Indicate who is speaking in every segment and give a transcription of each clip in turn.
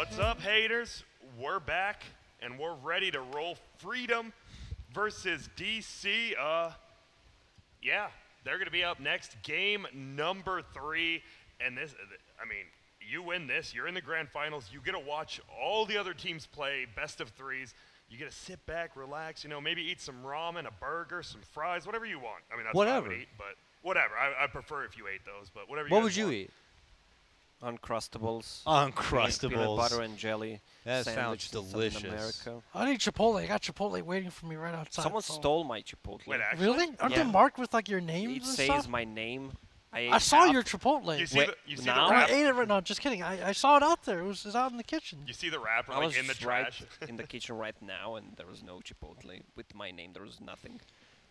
Speaker 1: What's up, haters? We're back, and we're ready to roll Freedom versus DC. Yeah, they're going to be up next. Game number 3, and this, I mean, you win this, you're in the grand finals. You get to watch all the other teams play best of 3s. You get to sit back, relax, you know, maybe eat some ramen, a burger, some fries, whatever you want. I mean, that's what I would eat, but whatever. I prefer if you ate those, but whatever you
Speaker 2: What
Speaker 1: guys
Speaker 2: would you
Speaker 1: want.
Speaker 2: eat?
Speaker 3: Uncrustables.
Speaker 2: Uncrustables.
Speaker 3: Peanut butter and jelly.
Speaker 2: That sounds
Speaker 3: sandwiches in
Speaker 2: delicious.
Speaker 3: America.
Speaker 4: I need Chipotle. I got Chipotle waiting for me right outside.
Speaker 3: Someone
Speaker 4: so-
Speaker 3: stole my Chipotle.
Speaker 1: Wait, actually?
Speaker 4: Really? Aren't they marked with like your names
Speaker 3: It
Speaker 4: and
Speaker 3: says
Speaker 4: stuff?
Speaker 3: my name.
Speaker 4: I saw your Chipotle.
Speaker 1: You see
Speaker 3: Wait,
Speaker 1: the, you see
Speaker 3: now?
Speaker 1: the
Speaker 4: I
Speaker 1: wrap,
Speaker 4: ate it right now. Just kidding. I saw it out there. It was out in the kitchen.
Speaker 1: you see the wrapper
Speaker 3: I
Speaker 1: like
Speaker 3: was
Speaker 1: in the trash.
Speaker 3: right in the kitchen right now, and there was no Chipotle with my name. There was nothing.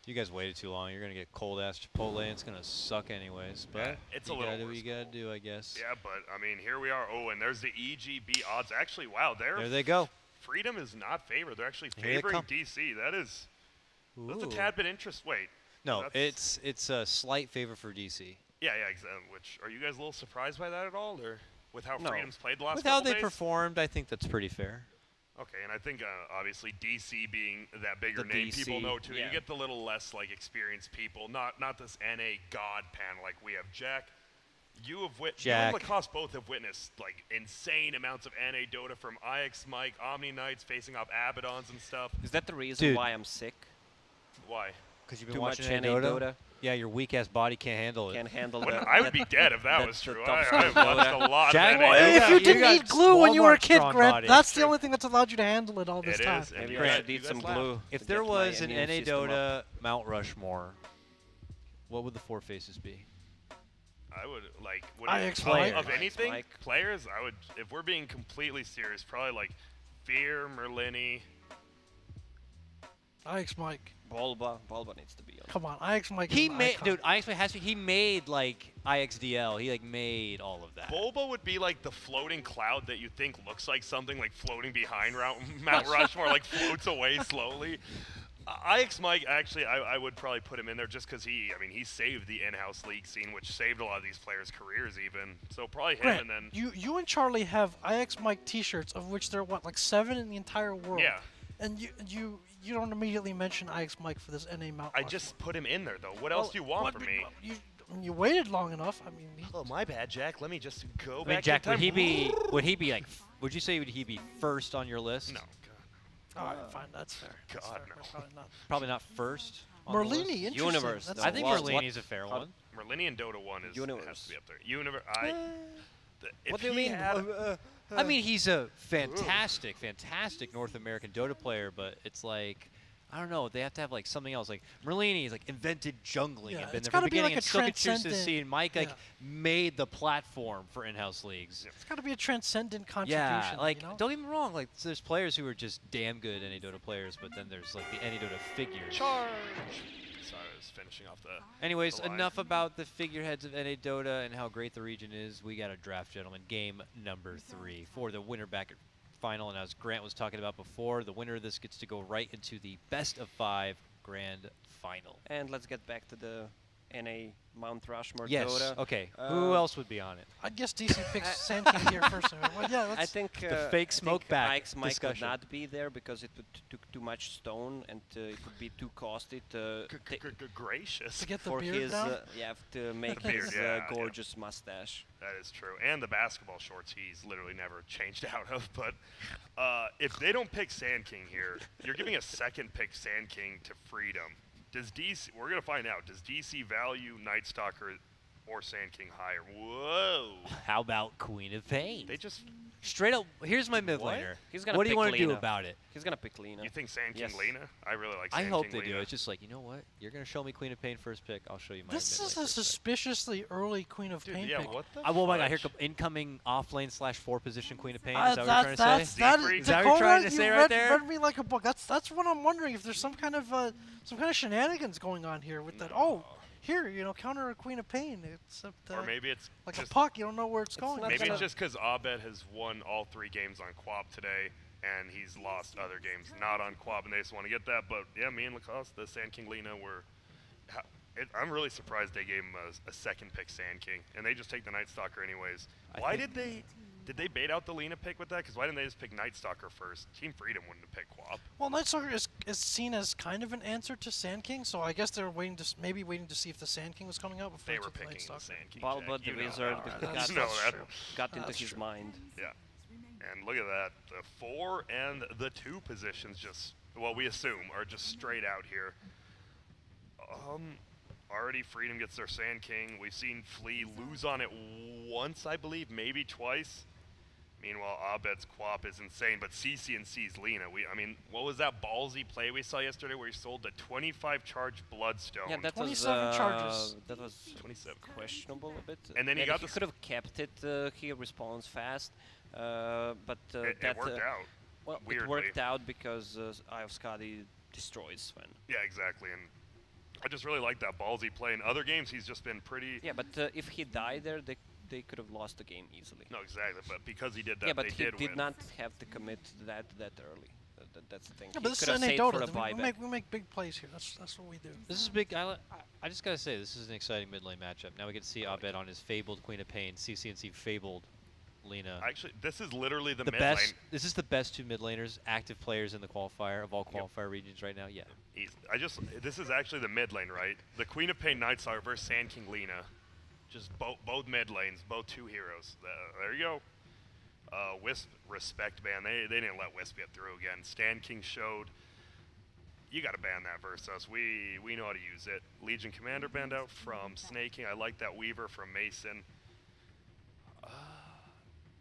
Speaker 2: You guys waited too long. You're gonna get cold-ass Chipotle, and it's gonna suck anyways. But
Speaker 1: Yeah, it's a
Speaker 2: you
Speaker 1: little
Speaker 2: gotta do what
Speaker 1: worse.
Speaker 2: you gotta do, I guess.
Speaker 1: Yeah, but I mean, here we are. Oh, and there's the EGB odds. Actually, wow,
Speaker 2: There they go.
Speaker 1: Freedom is not favored. They're actually
Speaker 2: Here they
Speaker 1: favoring
Speaker 2: come.
Speaker 1: DC. That's a
Speaker 2: Ooh.
Speaker 1: tad bit interest. Wait.
Speaker 2: No,
Speaker 1: that's-
Speaker 2: it's a slight favor for DC.
Speaker 1: Yeah, exactly. Which are you guys a little surprised by that at all, or with how
Speaker 3: No.
Speaker 1: Freedom's played the last
Speaker 2: With how
Speaker 1: couple
Speaker 2: they
Speaker 1: days?
Speaker 2: performed, I think that's pretty fair.
Speaker 1: Okay, and I think obviously DC being that bigger
Speaker 3: The
Speaker 1: name,
Speaker 3: DC,
Speaker 1: people know too.
Speaker 3: yeah.
Speaker 1: You get the little less like experienced people, not this NA god panel like we have. Jack, you and Lacoste both have witnessed like insane amounts of NA Dota from IX Mike, Omni Knights facing off Abaddons and stuff.
Speaker 3: Is that the reason
Speaker 2: Dude.
Speaker 3: why I'm sick?
Speaker 1: Why?
Speaker 2: Because you've been
Speaker 3: Too
Speaker 2: watching
Speaker 3: much
Speaker 2: NA
Speaker 3: NA
Speaker 2: Dota?
Speaker 3: Dota.
Speaker 2: Yeah, your weak-ass body can't handle it.
Speaker 3: Can't handle
Speaker 1: Well,
Speaker 3: that.
Speaker 1: I would be dead if that was
Speaker 3: that's the
Speaker 1: true.
Speaker 3: top
Speaker 1: I've
Speaker 3: side.
Speaker 1: watched a lot
Speaker 2: Jack,
Speaker 1: of
Speaker 2: well,
Speaker 1: NA.
Speaker 4: If
Speaker 2: got-
Speaker 4: you
Speaker 2: you
Speaker 4: didn't
Speaker 2: got
Speaker 4: eat glue when you were a
Speaker 2: Walmart
Speaker 4: kid,
Speaker 2: strong
Speaker 4: Grant,
Speaker 2: body.
Speaker 4: that's the
Speaker 1: True.
Speaker 4: only thing that's allowed you to handle it all this
Speaker 1: It
Speaker 4: time.
Speaker 1: is, and
Speaker 3: Maybe
Speaker 1: you
Speaker 3: I
Speaker 1: guys-
Speaker 3: should
Speaker 1: you
Speaker 3: eat
Speaker 1: guys
Speaker 3: some
Speaker 1: laugh.
Speaker 3: glue.
Speaker 2: If
Speaker 3: to
Speaker 2: there
Speaker 3: get my
Speaker 2: was an
Speaker 3: immune
Speaker 2: NA
Speaker 3: system up.
Speaker 2: Dota Mount Rushmore, what would the 4 faces be?
Speaker 1: I would like
Speaker 4: IX
Speaker 2: Mike.
Speaker 1: of anything.
Speaker 3: Mike.
Speaker 1: Players, I would, if we're being completely serious, probably like Fear, Merlini.
Speaker 4: IX Mike.
Speaker 3: Bulba needs to be on.
Speaker 4: Come on, IX Mike.
Speaker 2: He
Speaker 4: is an
Speaker 2: made,
Speaker 4: icon.
Speaker 2: dude. IXP has to. He made like IXDL. He like made all of that.
Speaker 1: Bulba would be like the floating cloud that you think looks like something like floating behind Mount Rushmore, like floats away slowly. IX Mike, actually, I would probably put him in there just because he saved the in-house league scene, which saved a lot of these players' careers even. So probably him,
Speaker 4: Grant,
Speaker 1: and then
Speaker 4: you and Charlie have IX Mike T-shirts, of which there are what, like 7 in the entire world.
Speaker 1: yeah.
Speaker 4: And you don't immediately mention IX Mike for this NA Mount.
Speaker 1: I
Speaker 4: Rushmore.
Speaker 1: just put him in there though. What else do you want
Speaker 4: What-
Speaker 1: from me?
Speaker 4: You waited long enough. I mean,
Speaker 1: Oh, my bad, Jack. Let me just go
Speaker 2: I mean,
Speaker 1: back
Speaker 2: Jack,
Speaker 1: in time.
Speaker 2: would he be like? Would you say would he be first on your list?
Speaker 1: No.
Speaker 4: all right, fine, that's fair. That's
Speaker 1: God,
Speaker 4: fair.
Speaker 1: no.
Speaker 4: Probably not.
Speaker 2: Probably not first. on the list?
Speaker 4: Merlini, interesting.
Speaker 3: Universe,
Speaker 4: That's
Speaker 3: though.
Speaker 2: I think
Speaker 3: What-
Speaker 2: Merlini's a fair one.
Speaker 1: Merlini and Dota 1 has
Speaker 3: Universe.
Speaker 1: to be up there. Universe.
Speaker 3: What do you mean?
Speaker 2: I mean, he's a fantastic North American Dota player, but it's like, I don't know. They have to have like something else. Like Merlini is like invented jungling
Speaker 4: Yeah,
Speaker 2: and been
Speaker 4: it's
Speaker 2: there from
Speaker 4: gotta
Speaker 2: the
Speaker 4: be
Speaker 2: beginning.
Speaker 4: like
Speaker 2: And
Speaker 4: a
Speaker 2: still choose to
Speaker 4: transcendent-
Speaker 2: see. And Mike like
Speaker 4: yeah.
Speaker 2: made the platform for in-house leagues.
Speaker 4: It's got to be a transcendent contribution.
Speaker 2: Yeah, like
Speaker 4: you know?
Speaker 2: don't get me wrong. Like there's players who are just damn good NA Dota players, but then there's like the NA Dota figures.
Speaker 1: Charge. Sorry, I was finishing off the.
Speaker 2: Anyways,
Speaker 1: the line.
Speaker 2: enough about the figureheads of NA Dota and how great the region is. We got a draft, gentlemen. Game number 3 for the winner bracket final. And as Grant was talking about before, the winner of this gets to go right into the best of 5 grand final.
Speaker 3: And let's get back to the NA Mount Rushmore
Speaker 2: Yes.
Speaker 3: Dota.
Speaker 2: Okay. Who else would be on it?
Speaker 4: I guess DC picks Sand King here first. Well, yeah,
Speaker 3: I
Speaker 4: let's,
Speaker 3: think
Speaker 2: The fake smoke back
Speaker 3: IX Mike would
Speaker 2: discussion.
Speaker 3: not be there because it would took too much stone and it would be too costly to
Speaker 1: Gracious.
Speaker 4: to get the
Speaker 3: for
Speaker 4: beard
Speaker 3: his
Speaker 4: down.
Speaker 3: to make
Speaker 1: beard,
Speaker 3: his
Speaker 1: yeah, yeah.
Speaker 3: gorgeous mustache.
Speaker 1: That is true. And the basketball shorts he's literally never changed out of. But if they don't pick Sand King here, you're giving a second pick Sand King to Freedom. Does DC, we're going to find out, does DC value Night Stalker or Sand King higher? Whoa.
Speaker 2: How about Queen of Pain?
Speaker 1: They just,
Speaker 2: Straight up, here's my mid laner.
Speaker 3: He's gonna
Speaker 2: What do you
Speaker 3: pick
Speaker 2: want to do
Speaker 3: Lena.
Speaker 2: about it?
Speaker 3: He's gonna pick Lena.
Speaker 1: you think Sand King
Speaker 3: Yes.
Speaker 1: Lena? I really like
Speaker 2: I
Speaker 1: Sand
Speaker 2: hope
Speaker 1: King
Speaker 2: they
Speaker 1: Lena.
Speaker 2: do. It's just like, you know what? You're going to show me Queen of Pain first pick. I'll show you my
Speaker 4: This
Speaker 2: mid
Speaker 4: is
Speaker 2: lane
Speaker 4: a
Speaker 2: first pick.
Speaker 4: suspiciously early Queen of
Speaker 1: Dude,
Speaker 4: Pain
Speaker 1: yeah,
Speaker 4: pick.
Speaker 1: what the
Speaker 2: Oh my god, here
Speaker 1: fudge?
Speaker 2: comes incoming offlane / 4 position Queen of Pain. Is that what you're trying to
Speaker 4: that's
Speaker 2: say?
Speaker 4: that
Speaker 1: Siegfried?
Speaker 2: Is that what you're trying to
Speaker 4: Dakota,
Speaker 2: say
Speaker 4: you
Speaker 2: right
Speaker 4: read,
Speaker 2: there?
Speaker 4: read me like a book. That's what I'm wondering, if there's some kind of shenanigans going on here with that. Oh, here, counter a Queen of Pain. Except
Speaker 1: Or maybe it's
Speaker 4: like
Speaker 1: just,
Speaker 4: a puck, you don't know where it's going.
Speaker 3: not
Speaker 1: maybe
Speaker 3: gonna-
Speaker 1: it's just because Abed has won all 3 games on Quab today, and he's lost other games not on Quab, and they just want to get that. But yeah, me and Lacoste, the Sand King Lena, were. I'm really surprised they gave him a second pick Sand King, and they just take the Night Stalker anyways. Why did they Did they bait out the Lena pick with that? Because why didn't they just pick Night Stalker first? Team Freedom wouldn't have picked Quap.
Speaker 4: Well, Night Stalker is seen as kind of an answer to Sand King, so I guess they were waiting to maybe waiting to see if the Sand King was coming out before
Speaker 1: They
Speaker 4: they
Speaker 1: were
Speaker 4: took the
Speaker 1: picking
Speaker 4: Night
Speaker 1: the
Speaker 4: Stalker.
Speaker 1: Sand King.
Speaker 3: Balbot
Speaker 1: Jack.
Speaker 3: the
Speaker 1: You know
Speaker 3: Wizard
Speaker 1: that.
Speaker 3: got,
Speaker 1: You know that.
Speaker 3: got into
Speaker 4: That's
Speaker 3: his
Speaker 4: true.
Speaker 3: mind.
Speaker 1: Yeah. And look at that. The 4 and the 2 positions just, well, we assume, are just straight out here. Already Freedom gets their Sand King. We've seen Flea lose on it once, I believe, maybe twice. Meanwhile, Abed's Quap is insane, but CCNC's Lena. I mean, what was that ballsy play we saw yesterday where he sold the 25 charge Bloodstone?
Speaker 3: Yeah, that
Speaker 4: 27
Speaker 3: was
Speaker 4: charges.
Speaker 3: That was
Speaker 1: 27.
Speaker 3: questionable a bit.
Speaker 1: And then he got the
Speaker 3: could have kept it. He responds fast, but
Speaker 1: It
Speaker 3: that
Speaker 1: worked out.
Speaker 3: well,
Speaker 1: weirdly.
Speaker 3: it worked out because Eye of Skadi destroys Sven.
Speaker 1: Yeah, exactly. And I just really like that ballsy play. In other games, he's just been pretty.
Speaker 3: Yeah, but if he died there, they could have lost the game easily.
Speaker 1: No, exactly. But because he did that,
Speaker 3: Yeah, but
Speaker 1: they
Speaker 3: he
Speaker 1: did
Speaker 3: did
Speaker 1: win.
Speaker 3: not have to commit that early. That's the thing.
Speaker 4: Yeah,
Speaker 3: He
Speaker 4: but this is
Speaker 3: could have
Speaker 4: NA
Speaker 3: saved for
Speaker 4: Dota.
Speaker 3: a buyback.
Speaker 4: We make big plays here. That's what we do.
Speaker 2: This is big. I just gotta say, this is an exciting mid lane matchup. Now we get to see Abed on his fabled Queen of Pain, CCNC fabled Lena.
Speaker 1: Actually, this is literally the
Speaker 2: The
Speaker 1: mid
Speaker 2: best.
Speaker 1: lane.
Speaker 2: This is the best 2 mid laners, active players in the qualifier of all qualifier regions right now. Yeah.
Speaker 1: This is actually the mid lane, right? The Queen of Pain Night Stalker versus Sand King Lena. Just both mid lanes, both 2 heroes. There you go. Wisp respect ban. They didn't let Wisp get through again. Sand King showed. You got to ban that versus us. We know how to use it. Legion Commander banned out from Snake King. I like that Weaver from Mason.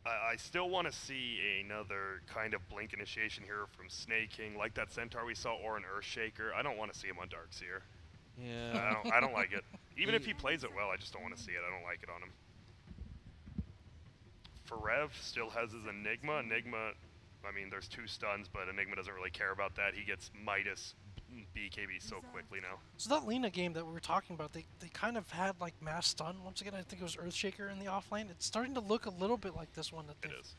Speaker 1: I still want to see another kind of blink initiation here from Snake King, like that Centaur we saw, or an Earthshaker. I don't want to see him on Darkseer.
Speaker 2: Yeah.
Speaker 1: I don't like it. Even if he plays it well, I just don't want to see it. I don't like it on him. Forev still has his Enigma. Enigma, I mean, there's 2 stuns, but Enigma doesn't really care about that. He gets Midas BKB so quickly now.
Speaker 4: So that Lena game that we were talking about, they kind of had like mass stun. Once again, I think it was Earthshaker in the offlane. It's starting to look a little bit like this one that
Speaker 1: It
Speaker 4: they've
Speaker 1: is.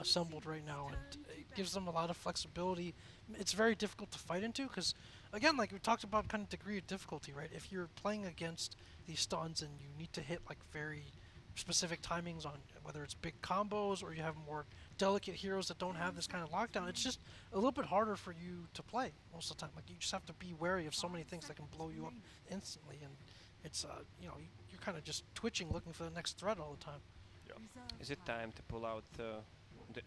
Speaker 4: assembled right now, and it gives them a lot of flexibility. It's very difficult to fight into because, again, like we talked about, kind of degree of difficulty, right? If you're playing against these stuns and you need to hit like very specific timings on whether it's big combos or you have more delicate heroes that don't have this kind of lockdown, it's just a little bit harder for you to play most of the time. Like you just have to be wary of so many things that can blow you up instantly, and it's you know, you're kind of just twitching, looking for the next threat all the time.
Speaker 1: Yeah.
Speaker 3: Is it time to pull out the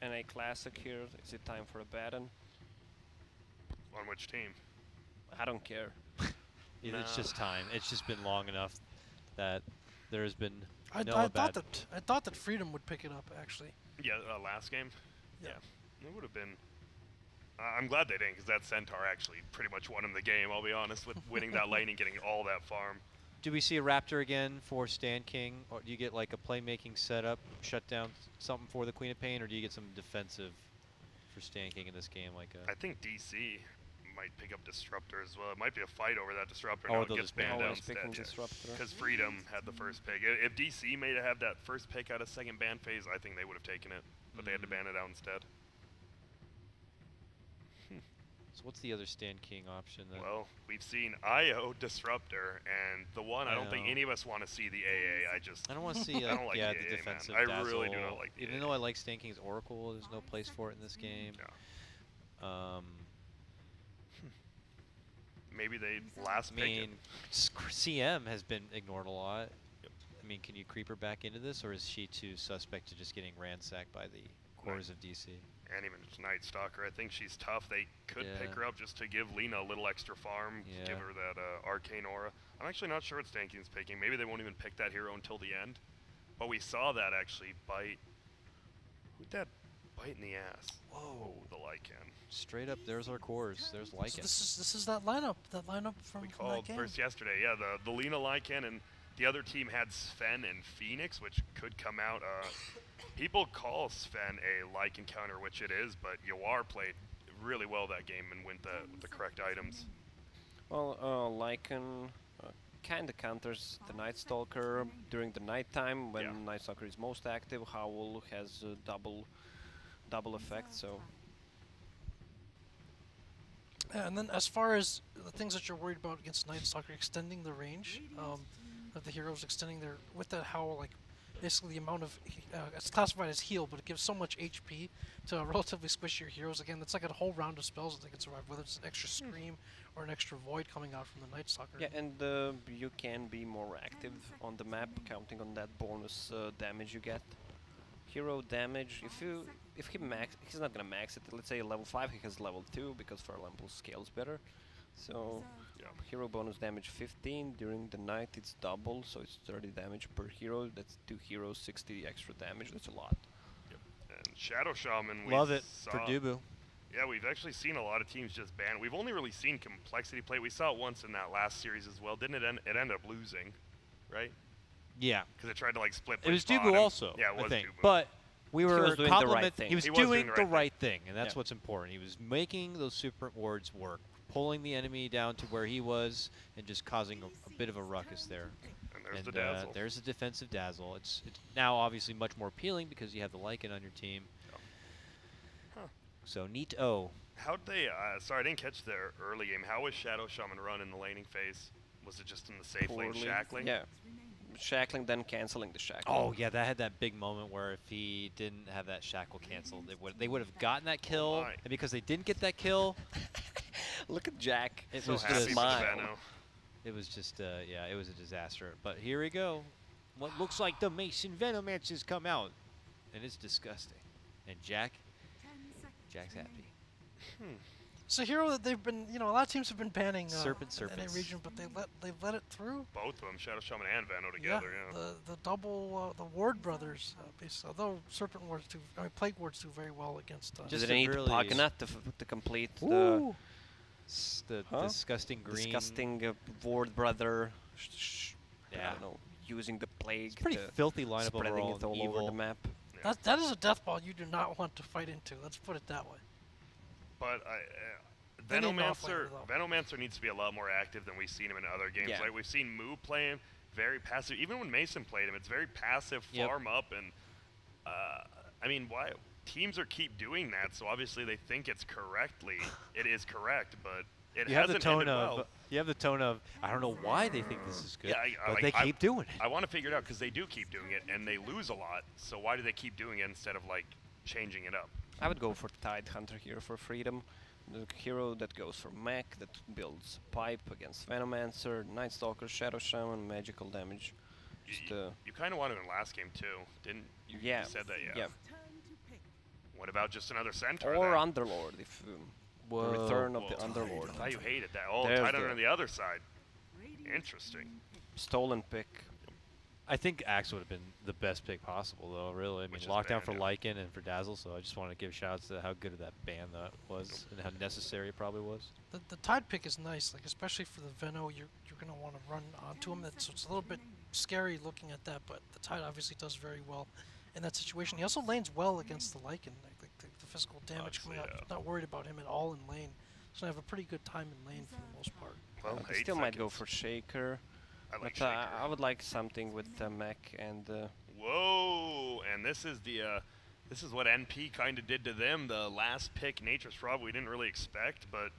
Speaker 3: NA Classic here? Is it time for a Baron?
Speaker 1: On which team?
Speaker 3: I don't care.
Speaker 2: It's just time. It's just been long enough that there has been
Speaker 4: I thought that Freedom would pick it up actually.
Speaker 1: Yeah, last game?
Speaker 4: Yeah.
Speaker 1: It would have been. I'm glad they didn't, because that Centaur actually pretty much won him the game, I'll be honest, with winning that lane and getting all that farm.
Speaker 2: Do we see a Raptor again for Sand King, or do you get like a playmaking setup, shut down something for the Queen of Pain, or do you get some defensive for Sand King in this game? Like
Speaker 1: I think DC might pick up Disruptor as well. It might be a fight over that Disruptor.
Speaker 2: Oh,
Speaker 1: Now it
Speaker 2: they'll
Speaker 1: gets
Speaker 2: just ban
Speaker 1: banned
Speaker 2: it.
Speaker 1: out
Speaker 3: Always picking
Speaker 1: instead.
Speaker 3: Disruptor.
Speaker 1: Because Freedom had the first pick. If DC made it have that first pick out of second ban phase, I think they would have taken it. But they had to ban it out instead.
Speaker 2: so what's the other Sand King option then?
Speaker 1: Well, we've seen IO Disruptor, and the one I don't think
Speaker 2: IO.
Speaker 1: any of us want to see the AA.
Speaker 2: I don't want to see
Speaker 1: I don't like
Speaker 2: yeah,
Speaker 1: the
Speaker 2: the
Speaker 1: AA, man.
Speaker 2: defensive
Speaker 1: I
Speaker 2: dazzle.
Speaker 1: really do not like the
Speaker 2: Even
Speaker 1: AA.
Speaker 2: though I like Sand King's Oracle, there's no place for it in this game.
Speaker 1: Maybe they last
Speaker 2: I
Speaker 1: pick it.
Speaker 2: mean, CM has been ignored a lot. I mean, can you creep her back into this, or is she too suspect to just getting ransacked by the cores of DC?
Speaker 1: And even Night Stalker, I think she's tough. They could pick
Speaker 2: Yeah.
Speaker 1: her up just to give Lena a little extra farm,
Speaker 2: Yeah.
Speaker 1: give her that arcane aura. I'm actually not sure what Sand King's picking. Maybe they won't even pick that hero until the end. But we saw that actually bite. Who'd that bite in the ass? Whoa, the Lycan.
Speaker 2: Straight up, there's our cores. There's
Speaker 4: So
Speaker 2: Lycan.
Speaker 4: this is that lineup from
Speaker 1: We
Speaker 4: that
Speaker 1: called
Speaker 4: game.
Speaker 1: first yesterday. Yeah, the Lena Lycan, and the other team had Sven and Phoenix, which could come out. People call Sven a Lycan counter, which it is, but Yawar played really well that game and went with the correct items.
Speaker 3: Well, Lycan kind of counters the Night Stalker during the nighttime when
Speaker 1: Yeah.
Speaker 3: Night Stalker is most active. Howl has a double effect, so
Speaker 4: Yeah, and then as far as the things that you're worried about against Night Stalker, extending the range of the heroes, extending their with that Howl, like basically the amount of it's classified as heal, but it gives so much HP to relatively squishy heroes. Again, that's like a whole round of spells that they can survive, whether it's an extra scream or an extra void coming out from the Night Stalker.
Speaker 3: Yeah, and you can be more active on the map, counting on that bonus damage you get. Hero damage, if he max, he's not gonna max it. Let's say level 5, he has level 2 because Fire Lample scales better. So
Speaker 1: Yeah.
Speaker 3: hero bonus damage 15 during the night. It's double, so it's 30 damage per hero. That's 2 heroes, 60 extra damage. That's a lot.
Speaker 1: And Shadow Shaman, we
Speaker 2: Love it
Speaker 1: saw,
Speaker 2: for Dubu.
Speaker 1: Yeah, we've actually seen a lot of teams just ban. We've only really seen complexity play. We saw it once in that last series as well. Didn't it? It ended up losing, right?
Speaker 2: Yeah.
Speaker 1: Because it tried to like split.
Speaker 2: It was
Speaker 1: spot
Speaker 2: Dubu
Speaker 1: him.
Speaker 2: also,
Speaker 1: Yeah, it was
Speaker 2: I think.
Speaker 1: Dubu.
Speaker 2: But we were
Speaker 3: was doing the right thing.
Speaker 2: He was
Speaker 1: He
Speaker 2: doing the right thing, and that's
Speaker 3: Yeah.
Speaker 2: what's important. He was making those super wards work, pulling the enemy down to where he was, and just causing a bit of a ruckus there.
Speaker 1: And there's
Speaker 2: And
Speaker 1: the dazzle.
Speaker 2: there's the defensive dazzle. It's now obviously much more appealing because you have the Lycan on your team.
Speaker 1: Huh.
Speaker 2: So neat. Oh,
Speaker 1: How'd they? Sorry, I didn't catch their early game. How was Shadow Shaman run in the laning phase? Was it just in the safe lane
Speaker 3: Poorly.
Speaker 1: shackling?
Speaker 3: Yeah. Shackling, then canceling the shackle.
Speaker 2: oh yeah, that had that big moment where if he didn't have that shackle canceled, they would have gotten that kill,
Speaker 1: my.
Speaker 2: and because they didn't get that kill,
Speaker 3: Look at Jack.
Speaker 2: it
Speaker 1: So
Speaker 2: was
Speaker 1: happy
Speaker 2: just
Speaker 1: for
Speaker 3: smile.
Speaker 1: Veno.
Speaker 2: it was just yeah, it was a disaster. But here we go. What looks like the Mason Venomance has come out, and it's disgusting. And Jack's happy.
Speaker 4: It's a hero that they've been, a lot of teams have been banning
Speaker 2: Serpent
Speaker 4: in a
Speaker 2: Serpents.
Speaker 4: region, but they've let it through.
Speaker 1: Both of them, Shadow Shaman and Veno together. Yeah.
Speaker 4: The double the Ward brothers, basically, although Serpent Wards do, Plague Wards do very well against.
Speaker 2: Just
Speaker 3: Does
Speaker 2: a
Speaker 3: it need
Speaker 2: really
Speaker 3: Paganat to complete the
Speaker 2: Ooh. The
Speaker 3: Huh?
Speaker 2: disgusting green.
Speaker 3: disgusting Ward brother? I
Speaker 2: Yeah.
Speaker 3: don't know, using the plague,
Speaker 2: It's a pretty
Speaker 3: to
Speaker 2: filthy lineup
Speaker 3: spreading
Speaker 2: overall.
Speaker 3: it all
Speaker 2: and
Speaker 3: over the
Speaker 2: evil.
Speaker 3: map.
Speaker 1: Yeah.
Speaker 4: That is a death ball you do not want to fight into. Let's put it that way.
Speaker 1: But
Speaker 4: They need an offlaner,
Speaker 1: Venomancer needs to be a lot more active than we've seen him in other games.
Speaker 3: Yeah.
Speaker 1: Like we've seen Moo play him very passive. Even when Mason played him, it's very passive,
Speaker 2: Yep.
Speaker 1: farm up, and I mean, why teams are keep doing that? So obviously they think it's correctly. It is correct, but it
Speaker 2: You have the
Speaker 1: hasn't
Speaker 2: tone
Speaker 1: ended
Speaker 2: of
Speaker 1: well.
Speaker 2: you have the tone of I don't know why they think this is good,
Speaker 1: Yeah,
Speaker 2: but
Speaker 1: like,
Speaker 2: they keep doing it.
Speaker 1: I want to figure it out because they do keep doing it, and they lose a lot. So why do they keep doing it instead of like changing it up?
Speaker 3: I would go for Tide Hunter here for freedom. The hero that goes for mech, that builds pipe against Venomancer, Night Stalker, Shadow Shaman, magical damage. Just,
Speaker 1: You kind of wanted him in last game too, didn't you?
Speaker 3: yeah,
Speaker 1: You said that, yeah.
Speaker 3: yeah.
Speaker 1: What about just another centaur?
Speaker 3: Or
Speaker 1: then?
Speaker 3: Underlord, if the
Speaker 2: Whoa.
Speaker 3: return of the
Speaker 1: Whoa.
Speaker 3: Underlord.
Speaker 1: I thought you hated that. Oh,
Speaker 3: There's
Speaker 1: tied under
Speaker 3: the-
Speaker 1: on the other side. Interesting.
Speaker 3: Stolen pick.
Speaker 2: I think Axe would have been the best pick possible, though. Really, I mean,
Speaker 1: Which is
Speaker 2: lockdown
Speaker 1: banned,
Speaker 2: for
Speaker 1: yeah.
Speaker 2: Lycan and for Dazzle. So I just want to give shouts to how good of that ban that was and how necessary it probably was.
Speaker 4: The Tide pick is nice, like especially for the Veno. You're gonna want to run onto him. So it's a little bit scary looking at that, but the Tide obviously does very well in that situation. He also lanes well against the Lycan, like the physical damage coming out.
Speaker 1: Obviously,
Speaker 4: Not worried about him at all in lane. So I have a pretty good time in lane for the most part.
Speaker 1: Well,
Speaker 3: I
Speaker 1: 8
Speaker 3: still might go
Speaker 1: seconds.
Speaker 3: for Shaker.
Speaker 1: I like
Speaker 3: But
Speaker 1: Shaker.
Speaker 3: I would like something with mech and
Speaker 1: Whoa! And this is this is what NP kind of did to them. The last pick, Nature's Prob, we didn't really expect, but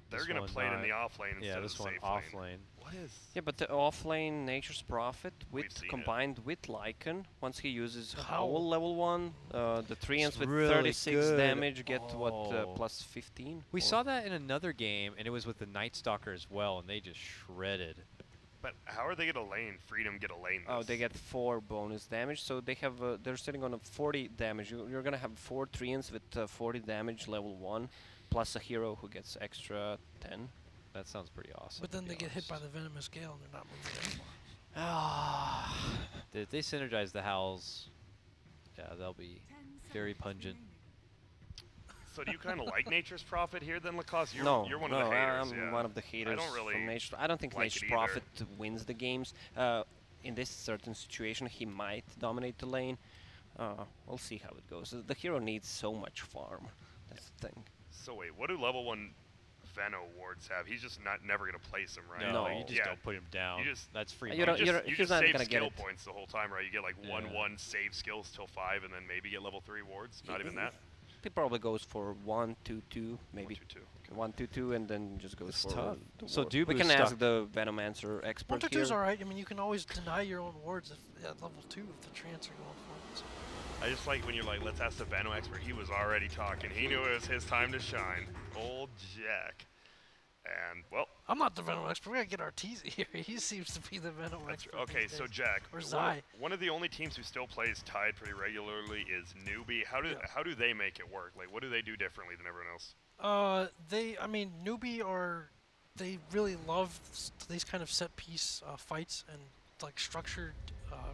Speaker 1: they're
Speaker 2: This
Speaker 1: gonna
Speaker 2: one
Speaker 1: play it in
Speaker 2: not-
Speaker 1: the off lane instead
Speaker 2: Yeah,
Speaker 1: of
Speaker 2: this
Speaker 1: the
Speaker 2: one
Speaker 1: safe
Speaker 2: off
Speaker 1: lane.
Speaker 2: lane.
Speaker 1: What is?
Speaker 3: yeah, but the offlane Nature's Prophet
Speaker 1: We've
Speaker 3: with
Speaker 1: seen it.
Speaker 3: combined with Lycan. Once he uses
Speaker 4: The
Speaker 3: Howl
Speaker 4: Howl.
Speaker 3: level 1, the treants with
Speaker 2: really
Speaker 3: 36
Speaker 2: good.
Speaker 3: damage get what
Speaker 2: Oh.
Speaker 3: plus 15.
Speaker 2: We
Speaker 3: or-
Speaker 2: saw that in another game, and it was with the Night Stalker as well, and they just shredded.
Speaker 1: But how are they gonna lane? Freedom get a lane.
Speaker 3: Oh,
Speaker 1: this?
Speaker 3: they get 4 bonus damage, so they have they're sitting on a 40 damage. You're gonna have 4 treants with 40 damage level 1, plus a hero who gets extra 10.
Speaker 2: That sounds pretty awesome.
Speaker 4: But
Speaker 2: to
Speaker 4: then
Speaker 2: be
Speaker 4: they get hit by
Speaker 2: honest.
Speaker 4: the Venomous Gale and they're not moving anymore.
Speaker 3: Ah,
Speaker 2: If they synergize the howls, yeah, they'll be very pungent.
Speaker 1: So do you kind of like Nature's Prophet here then, Lacoste? You're,
Speaker 3: no,
Speaker 1: you're one
Speaker 3: no,
Speaker 1: of the haters.
Speaker 3: I'm
Speaker 1: yeah.
Speaker 3: one of the haters.
Speaker 1: I don't really
Speaker 3: from Nature. I don't think
Speaker 1: like
Speaker 3: Nature's
Speaker 1: it either.
Speaker 3: Prophet wins the games. In this certain situation, he might dominate the lane. We'll see how it goes. The hero needs so much farm. That's the thing.
Speaker 1: So wait, what do level 1 Veno wards have? He's just never gonna place him, right?
Speaker 2: No,
Speaker 3: No.
Speaker 2: you just
Speaker 1: Yeah.
Speaker 2: don't put him down.
Speaker 1: You just-
Speaker 2: That's free.
Speaker 3: You
Speaker 2: money.
Speaker 3: don't-
Speaker 1: You
Speaker 3: you're-
Speaker 1: just, you
Speaker 3: he's
Speaker 1: just
Speaker 3: not
Speaker 1: save
Speaker 3: gonna get
Speaker 1: skill
Speaker 3: it.
Speaker 1: points the whole time, right? You get like
Speaker 2: Yeah.
Speaker 1: 1/1 save skills till 5, and then maybe get level 3 wards. Not even that.
Speaker 3: He probably goes for 1-2-2, maybe
Speaker 1: 1, 2, 2.
Speaker 3: 1-2-2, and then just goes
Speaker 2: It's
Speaker 3: for
Speaker 2: tough.
Speaker 3: the
Speaker 2: So
Speaker 3: ward. We
Speaker 2: Dubu's
Speaker 3: can
Speaker 2: stuck.
Speaker 3: ask the Venomancer expert
Speaker 4: 1-2-2
Speaker 3: here.
Speaker 4: is alright. I mean, you can always deny your own wards if, at level 2 if the Trance are going for it. So.
Speaker 1: I just like when you're like, let's ask the Veno expert. He was already talking. He knew it was his time to shine. Old Jack. And, well,
Speaker 4: I'm not the Venom expert. We gotta get Arteezy here. He seems to be the Venom
Speaker 1: that's
Speaker 4: expert.
Speaker 1: okay.
Speaker 4: these
Speaker 1: So
Speaker 4: days.
Speaker 1: Jack,
Speaker 4: Or Zai.
Speaker 1: one of the only teams who still plays Tide pretty regularly is Newbie. How do they make it work? Like, what do they do differently than everyone else?
Speaker 4: I mean, Newbie they really love these kind of set piece fights and like structured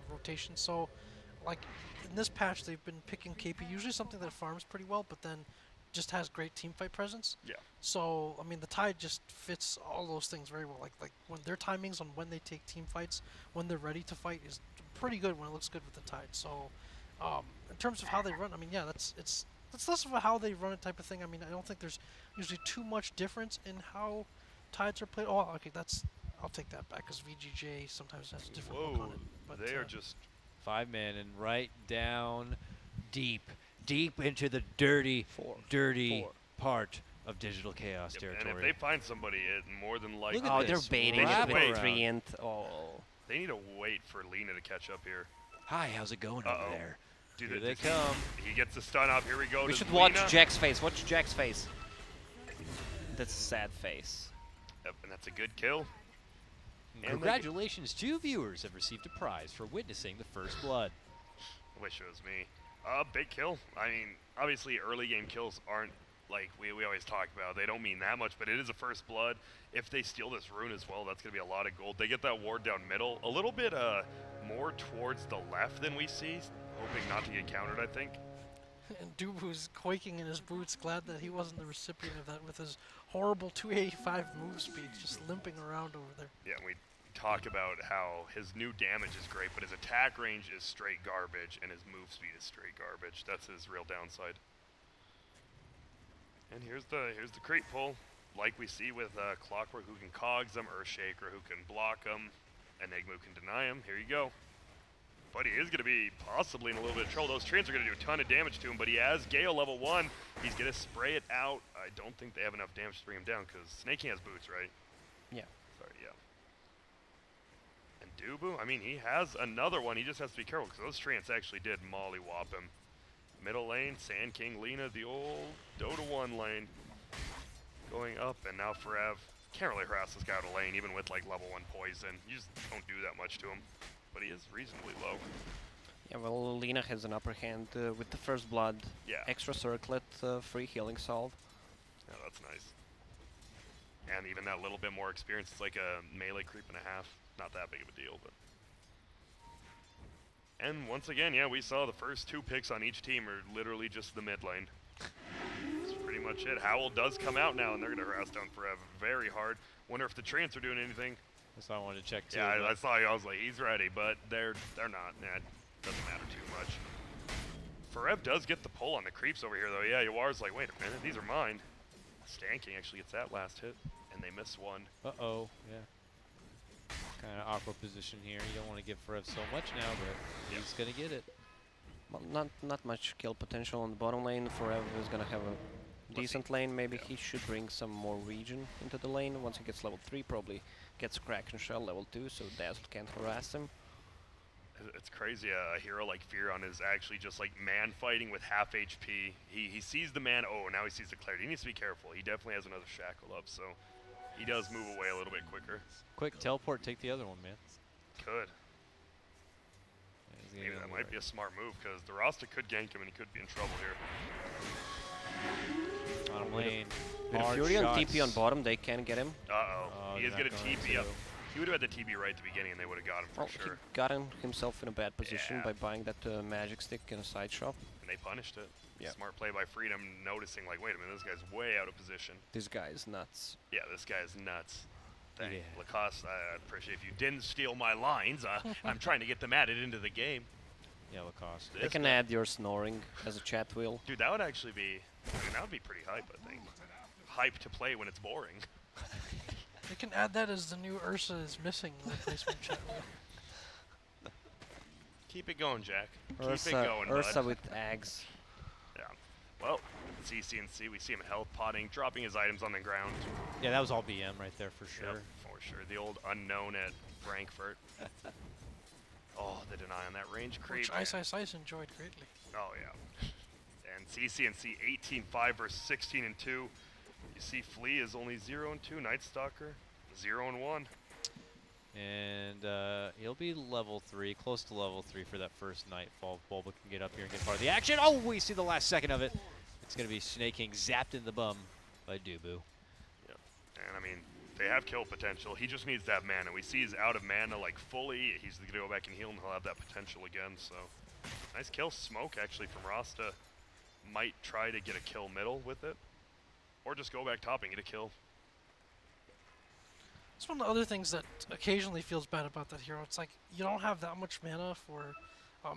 Speaker 4: rotations. So, like in this patch, they've been picking KP, usually something that farms pretty well, but then just has great team fight presence.
Speaker 1: Yeah.
Speaker 4: So, I mean, the Tide just fits all those things very well. Like when their timings on when they take team fights, when they're ready to fight, is pretty good when it looks good with the Tide. So, in terms of how they run, I mean, yeah, that's less of a how they run it type of thing. I mean, I don't think there's usually too much difference in how Tides are played. Oh, okay, I'll take that back because VGJ sometimes has a different look on it. But
Speaker 1: They are just
Speaker 2: 5-man and right down deep into the dirty part of Digital Chaos territory.
Speaker 1: And if they find somebody, it more than likely.
Speaker 2: Look at
Speaker 3: Oh,
Speaker 2: this.
Speaker 3: they're baiting
Speaker 2: Wrap
Speaker 3: it with
Speaker 2: around.
Speaker 3: Treant. Oh.
Speaker 1: They need to wait for Lena to catch up here.
Speaker 2: Hi, how's it going over there?
Speaker 1: Dude,
Speaker 2: Here they come.
Speaker 1: He gets the stun up. Here we go.
Speaker 3: We
Speaker 1: to
Speaker 3: should
Speaker 1: Lena.
Speaker 3: watch Jack's face. Watch Jack's face. That's a sad face.
Speaker 1: Yep, and that's a good kill. And
Speaker 2: Congratulations, 2 viewers have received a prize for witnessing the first blood.
Speaker 1: I wish it was me. Big kill. I mean, obviously early game kills aren't like we always talk about. They don't mean that much, but it is a first blood. If they steal this rune as well, that's going to be a lot of gold. They get that ward down middle. A little bit more towards the left than we see. Hoping not to get countered, I think.
Speaker 4: And Dubu's quaking in his boots, glad that he wasn't the recipient of that with his horrible 285 move speed, just limping around over there.
Speaker 1: Yeah, we talk about how his new damage is great, but his attack range is straight garbage, and his move speed is straight garbage. That's his real downside. And here's the creep pull, like we see with Clockwork, who can cogs him, Earthshaker, who can block him, Enigma can deny him. Here you go. But he is going to be possibly in a little bit of trouble. Those Treants are going to do a ton of damage to him, but he has Gale level 1. He's going to spray it out. I don't think they have enough damage to bring him down, because Snake King has boots, right?
Speaker 3: Yeah.
Speaker 1: Sorry, yeah. And Dubu, I mean, he has another one. He just has to be careful, because those Treants actually did mollywop him. Middle lane, Sand King, Lena, the old Dota 1 lane. Going up, and now Forev. Can't really harass this guy out of lane, even with like level 1 poison. You just don't do that much to him. But he is reasonably low.
Speaker 3: Yeah, well, Lena has an upper hand with the first blood.
Speaker 1: Yeah.
Speaker 3: Extra circlet, free healing salve.
Speaker 1: Yeah, that's nice. And even that little bit more experience, it's like a melee creep and a half. Not that big of a deal, but. And once again, yeah, we saw the first 2 picks on each team are literally just the mid lane. That's pretty much it. Howl does come out now, and they're going to harass down Forever very hard. Wonder if the Treants are doing anything.
Speaker 2: That's what I wanted to check too.
Speaker 1: Yeah, I saw you. I was like, he's ready, but they're not. Nah, it doesn't matter too much. Forev does get the pull on the creeps over here, though. Yeah, Yawar's like, wait a minute, these are mine. Stan King actually gets that last hit, and they miss one.
Speaker 2: Uh-oh, yeah. Kind of awkward position here. You don't want to give Forev so much now, but he's going to get it.
Speaker 3: Well, not much kill potential on the bottom lane. Forever is gonna have a decent lane. Maybe he should bring some more regen into the lane. Once he gets level 3, probably gets Kraken Shell level 2, so Dazzle can't harass him.
Speaker 1: It's crazy. A hero like Fearon is actually just like man fighting with half HP. He sees the man. Oh, now he sees the clarity. He needs to be careful. He definitely has another shackle up, so he does move away a little bit quicker.
Speaker 2: Quick teleport, take the other one, man.
Speaker 1: Could.
Speaker 2: Yeah,
Speaker 1: Maybe that might be a smart move, because the roster could gank him and he could be in trouble here.
Speaker 2: Bottom lane.
Speaker 3: With
Speaker 2: Hard
Speaker 3: Fury and
Speaker 2: shots.
Speaker 3: TP on bottom, they can get him.
Speaker 1: Uh-oh. He is
Speaker 2: they're
Speaker 1: going to
Speaker 2: not going
Speaker 1: TP up.
Speaker 2: to.
Speaker 1: He would have had the TP right at the beginning and they would have got him for
Speaker 3: Well,
Speaker 1: sure.
Speaker 3: he got himself in a bad position
Speaker 1: Yeah.
Speaker 3: by buying that magic stick in a side shop.
Speaker 1: And they punished it.
Speaker 3: Yeah.
Speaker 1: Smart play by Freedom, noticing like, wait a minute, this guy's way out of position.
Speaker 3: This guy is nuts.
Speaker 1: Yeah, this guy's nuts. Dang.
Speaker 2: Yeah.
Speaker 1: Lacoste, I appreciate if you didn't steal my lines. I'm trying to get them added into the game.
Speaker 2: Yeah, Lacoste.
Speaker 3: They
Speaker 1: This
Speaker 3: can
Speaker 1: guy-
Speaker 3: add your snoring as a chat wheel.
Speaker 1: Dude, that would actually be, I mean, that would be pretty hype, I think. Hype to play when it's boring.
Speaker 4: They can add that as the new Ursa is missing replacement chat wheel.
Speaker 1: Keep it going, Jack. Keep
Speaker 3: Ursa,
Speaker 1: it going,
Speaker 3: Ursa
Speaker 1: bud.
Speaker 3: with Ags.
Speaker 1: Yeah. Well, CC&C. We see him health potting, dropping his items on the ground.
Speaker 2: Yeah, that was all BM right there for sure.
Speaker 1: Yep, for sure. The old unknown at Frankfurt. Oh, the deny on that range creep.
Speaker 4: Which Ice enjoyed greatly.
Speaker 1: Oh, yeah. And CC&C 18-5 versus 16-2. You see Flea is only 0-2. Night Stalker 0-1.
Speaker 2: And he'll be level 3, close to level 3 for that first Nightfall. Bulba can get up here and get part of the action. Oh, we see the last second of it. It's going to be Snake King zapped in the bum by Dubu.
Speaker 1: Yeah. And I mean, they have kill potential. He just needs that mana. We see he's out of mana like fully. He's going to go back and heal and he'll have that potential again. So nice kill. Smoke actually from Rasta. Might try to get a kill middle with it. Or just go back top and get a kill.
Speaker 4: It's one of the other things that occasionally feels bad about that hero. It's like you don't have that much mana for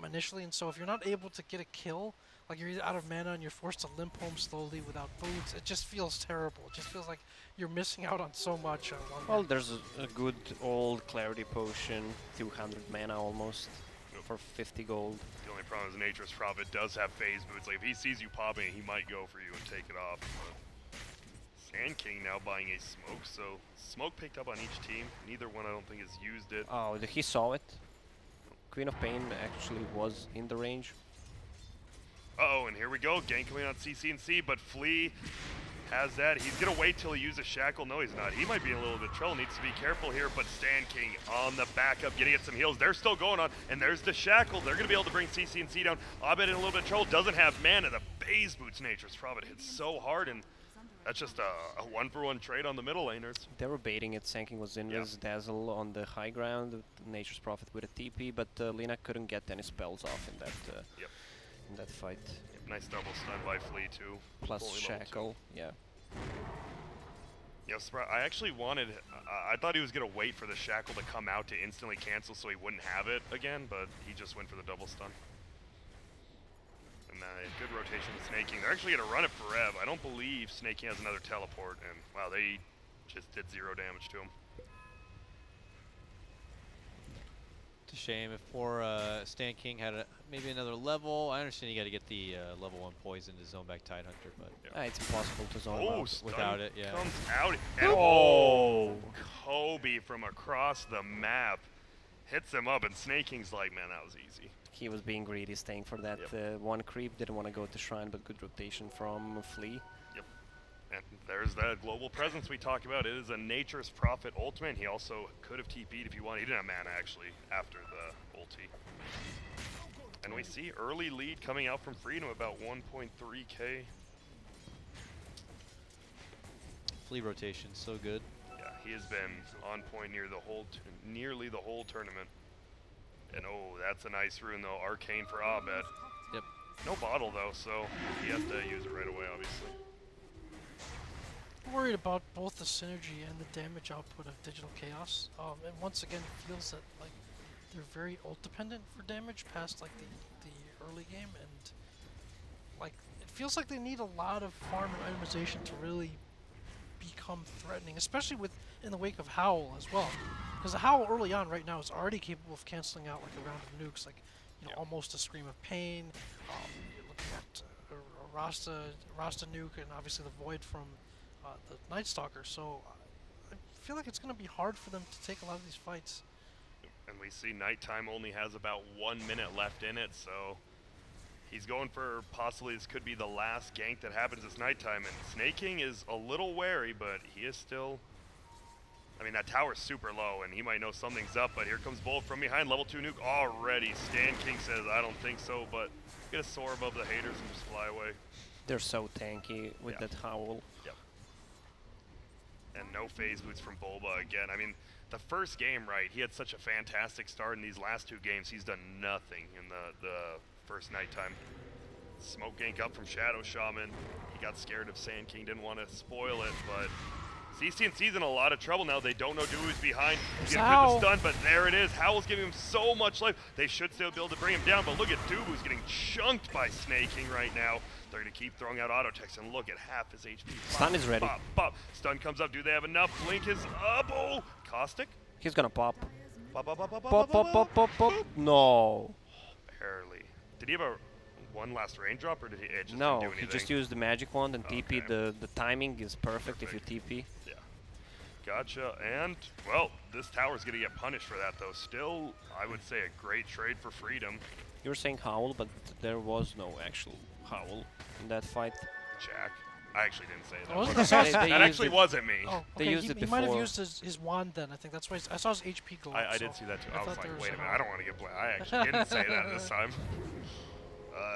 Speaker 4: initially, and so if you're not able to get a kill, like you're either out of mana and you're forced to limp home slowly without boots, it just feels terrible. It just feels like you're missing out on so much.
Speaker 3: Well, there's a good old Clarity Potion, 200 mana almost, for 50 gold.
Speaker 1: The only problem is Nature's Prophet does have phase boots. Like if he sees you popping it, he might go for you and take it off. But Sand King now buying a smoke, so smoke picked up on each team. Neither one I don't think has used it.
Speaker 3: Oh, he saw it. Queen of Pain actually was in the range.
Speaker 1: Uh-oh, and here we go. Gank coming on CC&C, but Flea has that. He's going to wait till he uses Shackle. No, he's not. He might be in a little bit of trouble. Needs to be careful here, but Sand King on the backup, getting at some heals. They're still going on, and there's the Shackle. They're going to be able to bring CC&C down. Abed in a little bit of trouble. Doesn't have mana. The phase boots Nature's Prophet hits so hard, and that's just a one-for-one trade on the middle laners.
Speaker 3: They were baiting it. Sand King was invis, Dazzle on the high ground, Nature's Prophet with a TP, but Lina couldn't get any spells off in that fight.
Speaker 1: Yep, nice double stun by Flea too.
Speaker 3: Plus
Speaker 1: Fully
Speaker 3: Shackle, yeah.
Speaker 1: Yeah, I actually wanted, I thought he was going to wait for the Shackle to come out to instantly cancel so he wouldn't have it again, but he just went for the double stun. And good rotation with Snake King. They're actually going to run it for Rev. I don't believe Snake King has another teleport, and wow, they just did 0 damage to him.
Speaker 2: It's a shame. If poor Stan King had maybe another level. I understand you got to get the level 1 poison to zone back Tidehunter, but
Speaker 3: It's impossible to zone out
Speaker 2: without it. Yeah.
Speaker 1: Comes out, and Kobe from across the map hits him up, and Snake King's like, man, that was easy.
Speaker 3: He was being greedy, staying for that one creep. Didn't want to go to Shrine, but good rotation from Flea.
Speaker 1: Yep. And there's that global presence we talked about. It is a Nature's Prophet ultimate. He also could have TP'd if he wanted. He didn't have mana, actually, after the ulti. And we see early lead coming out from Freedom, about 1.3k.
Speaker 2: Flea rotation, so good.
Speaker 1: Yeah, he has been on point nearly the whole tournament. And oh, that's a nice rune though, Arcane for Abed.
Speaker 2: Yep.
Speaker 1: No bottle though, so he has to use it right away, obviously.
Speaker 4: I'm worried about both the synergy and the damage output of Digital Chaos. And once again, it feels that like they're very ult dependent for damage past like the early game, and like it feels like they need a lot of farm and itemization to really become threatening, especially in the wake of Howl as well. Because the Howl early on right now is already capable of canceling out like a round of nukes, like almost a Scream of Pain. You're looking at Rasta nuke, and obviously the Void from the Night Stalker. So I feel like it's going to be hard for them to take a lot of these fights.
Speaker 1: And we see Nighttime only has about 1 minute left in it, so he's going for possibly this could be the last gank that happens this Nighttime. And Snake King is a little wary, but he is still. I mean, that tower's super low, and he might know something's up, but here comes Bolt from behind. Level 2 nuke already. Stan King says, I don't think so, but gonna soar above the haters and just fly away.
Speaker 3: They're so tanky with that Howl.
Speaker 1: Yep. And no phase boots from Bulba again. I mean, the first game, right, he had such a fantastic start. In these last 2 games, he's done nothing in the first Nighttime. Smoke gank up from Shadow Shaman. He got scared of Sand King, didn't want to spoil it, but CC&C's in a lot of trouble now. They don't know Dewey's behind. He's gonna put the stun, but there it is. Howl's giving him so much life. They should still be able to bring him down, but look at Dubu's getting chunked by Snake King right now. They're gonna keep throwing out auto techs, and look at half his HP.
Speaker 3: Stun is ready.
Speaker 1: Pop, pop. Stun comes up. Do they have enough? Blink is up. Oh, Caustic.
Speaker 3: He's gonna pop.
Speaker 1: Pop, pop, pop, pop,
Speaker 3: Pop, pop, pop, pop, pop. No.
Speaker 1: Barely. Did he have a? one last raindrop, or did it just
Speaker 3: No,
Speaker 1: didn't do
Speaker 3: he
Speaker 1: anything?
Speaker 3: just used the magic wand and TP.
Speaker 1: Okay.
Speaker 3: The timing is perfect if you TP.
Speaker 1: Yeah. Gotcha. And, well, this tower's going to get punished for that, though. Still, I would say a great trade for freedom.
Speaker 3: You were saying howl, but there was no actual howl in that fight.
Speaker 1: Jack. I actually didn't say that.
Speaker 4: I wasn't
Speaker 3: They-
Speaker 4: gonna say-
Speaker 3: they
Speaker 1: That
Speaker 3: used
Speaker 1: actually
Speaker 3: it-
Speaker 1: wasn't me.
Speaker 4: Oh,
Speaker 3: They
Speaker 4: okay.
Speaker 3: used
Speaker 4: He
Speaker 3: it
Speaker 4: might have
Speaker 3: before.
Speaker 4: used his wand then. I think that's why I saw his HP glow.
Speaker 1: I
Speaker 4: so
Speaker 1: did see that too.
Speaker 4: I
Speaker 1: I was
Speaker 4: thought there
Speaker 1: like,
Speaker 4: was
Speaker 1: wait a
Speaker 4: a-
Speaker 1: minute, I don't want to get blamed. I actually didn't say that this time.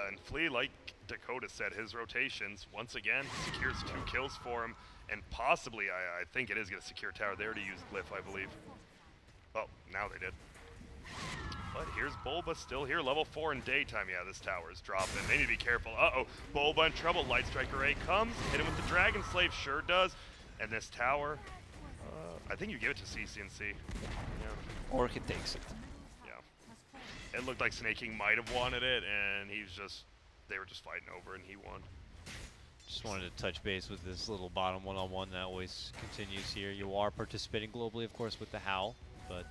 Speaker 1: And Flea, like Dakota said, his rotations, once again, secures 2 kills for him. And possibly, I think it is going to secure tower. They already used Glyph, I believe. Oh, now they did. But here's Bulba still here, level 4 in daytime. Yeah, this tower is dropping. They need to be careful. Uh-oh, Bulba in trouble. Light Striker Ray comes, hit him with the Dragon Slave, sure does. And this tower, I think you give it to CCNC. Yeah.
Speaker 3: Or he takes it.
Speaker 1: Yeah. It looked like Snake King might have wanted it, and they were just fighting over, and he won.
Speaker 2: Just wanted to touch base with this little bottom one-on-one that always continues here. You are participating globally, of course, with the Howl, but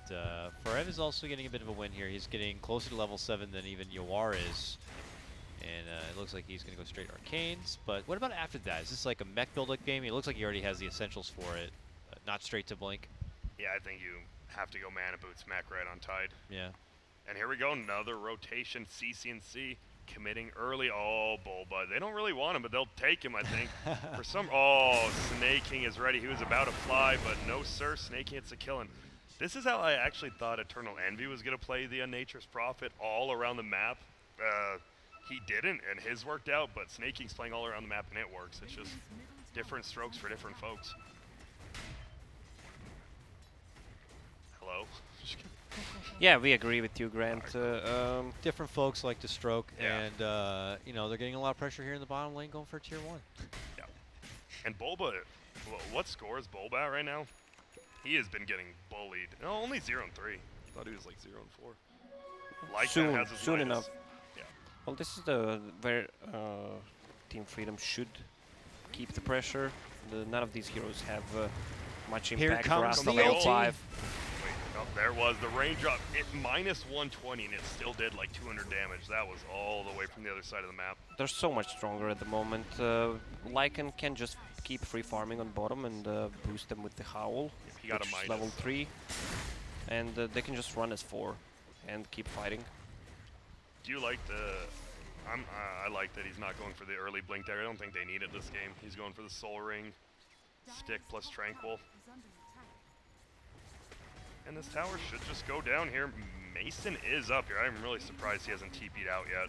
Speaker 2: Forev is also getting a bit of a win here. He's getting closer to level 7 than even Yoar is, and it looks like he's going to go straight Arcanes. But what about after that? Is this like a mech build-up game? It looks like he already has the essentials for it, not straight to Blink.
Speaker 1: Yeah, I think you have to go Mana Boots Mech right on Tide.
Speaker 2: Yeah.
Speaker 1: And here we go, another rotation, CCNC. Committing early. Oh, Bulba. They don't really want him, but they'll take him, I think. For some... Oh, Snake King is ready. He was about to fly, but no, sir. Snake King hits a killing. This is how I actually thought Eternal Envy was going to play the Nature's Prophet all around the map. He didn't, and his worked out, but Snake King's playing all around the map, and it works. It's just different strokes for different folks. Hello?
Speaker 3: Yeah, we agree with you, Grant.
Speaker 2: Different folks like to stroke,
Speaker 1: Yeah.
Speaker 2: and you know, they're getting a lot of pressure here in the bottom lane going for tier 1.
Speaker 1: Yeah. And Bulba, what score is Bulba at right now? He has been getting bullied. No, only 0 and 3. Thought he was like 0 and 4. Like
Speaker 3: Soon,
Speaker 1: that has his
Speaker 3: soon
Speaker 1: minus.
Speaker 3: enough.
Speaker 1: Yeah.
Speaker 3: Well, this is the where Team Freedom should keep the pressure. None of these heroes have much
Speaker 2: Here
Speaker 3: impact
Speaker 2: comes
Speaker 3: around
Speaker 2: the
Speaker 3: level
Speaker 2: ulti.
Speaker 3: 5.
Speaker 1: Wait, oh, there was the raindrop. It minus 120, and it still did like 200 damage. That was all the way from the other side of the map.
Speaker 3: They're so much stronger at the moment. Lycan can just keep free farming on bottom and boost them with the Howl,
Speaker 1: He got a
Speaker 3: which is
Speaker 1: minus.
Speaker 3: level 3. And they can just run as 4 and keep fighting.
Speaker 1: Do you like the... I like that he's not going for the early blink there. I don't think they need it this game. He's going for the Soul Ring, Stick plus Tranquil. And this tower should just go down here. Mason is up here. I'm really surprised he hasn't TP'd out yet.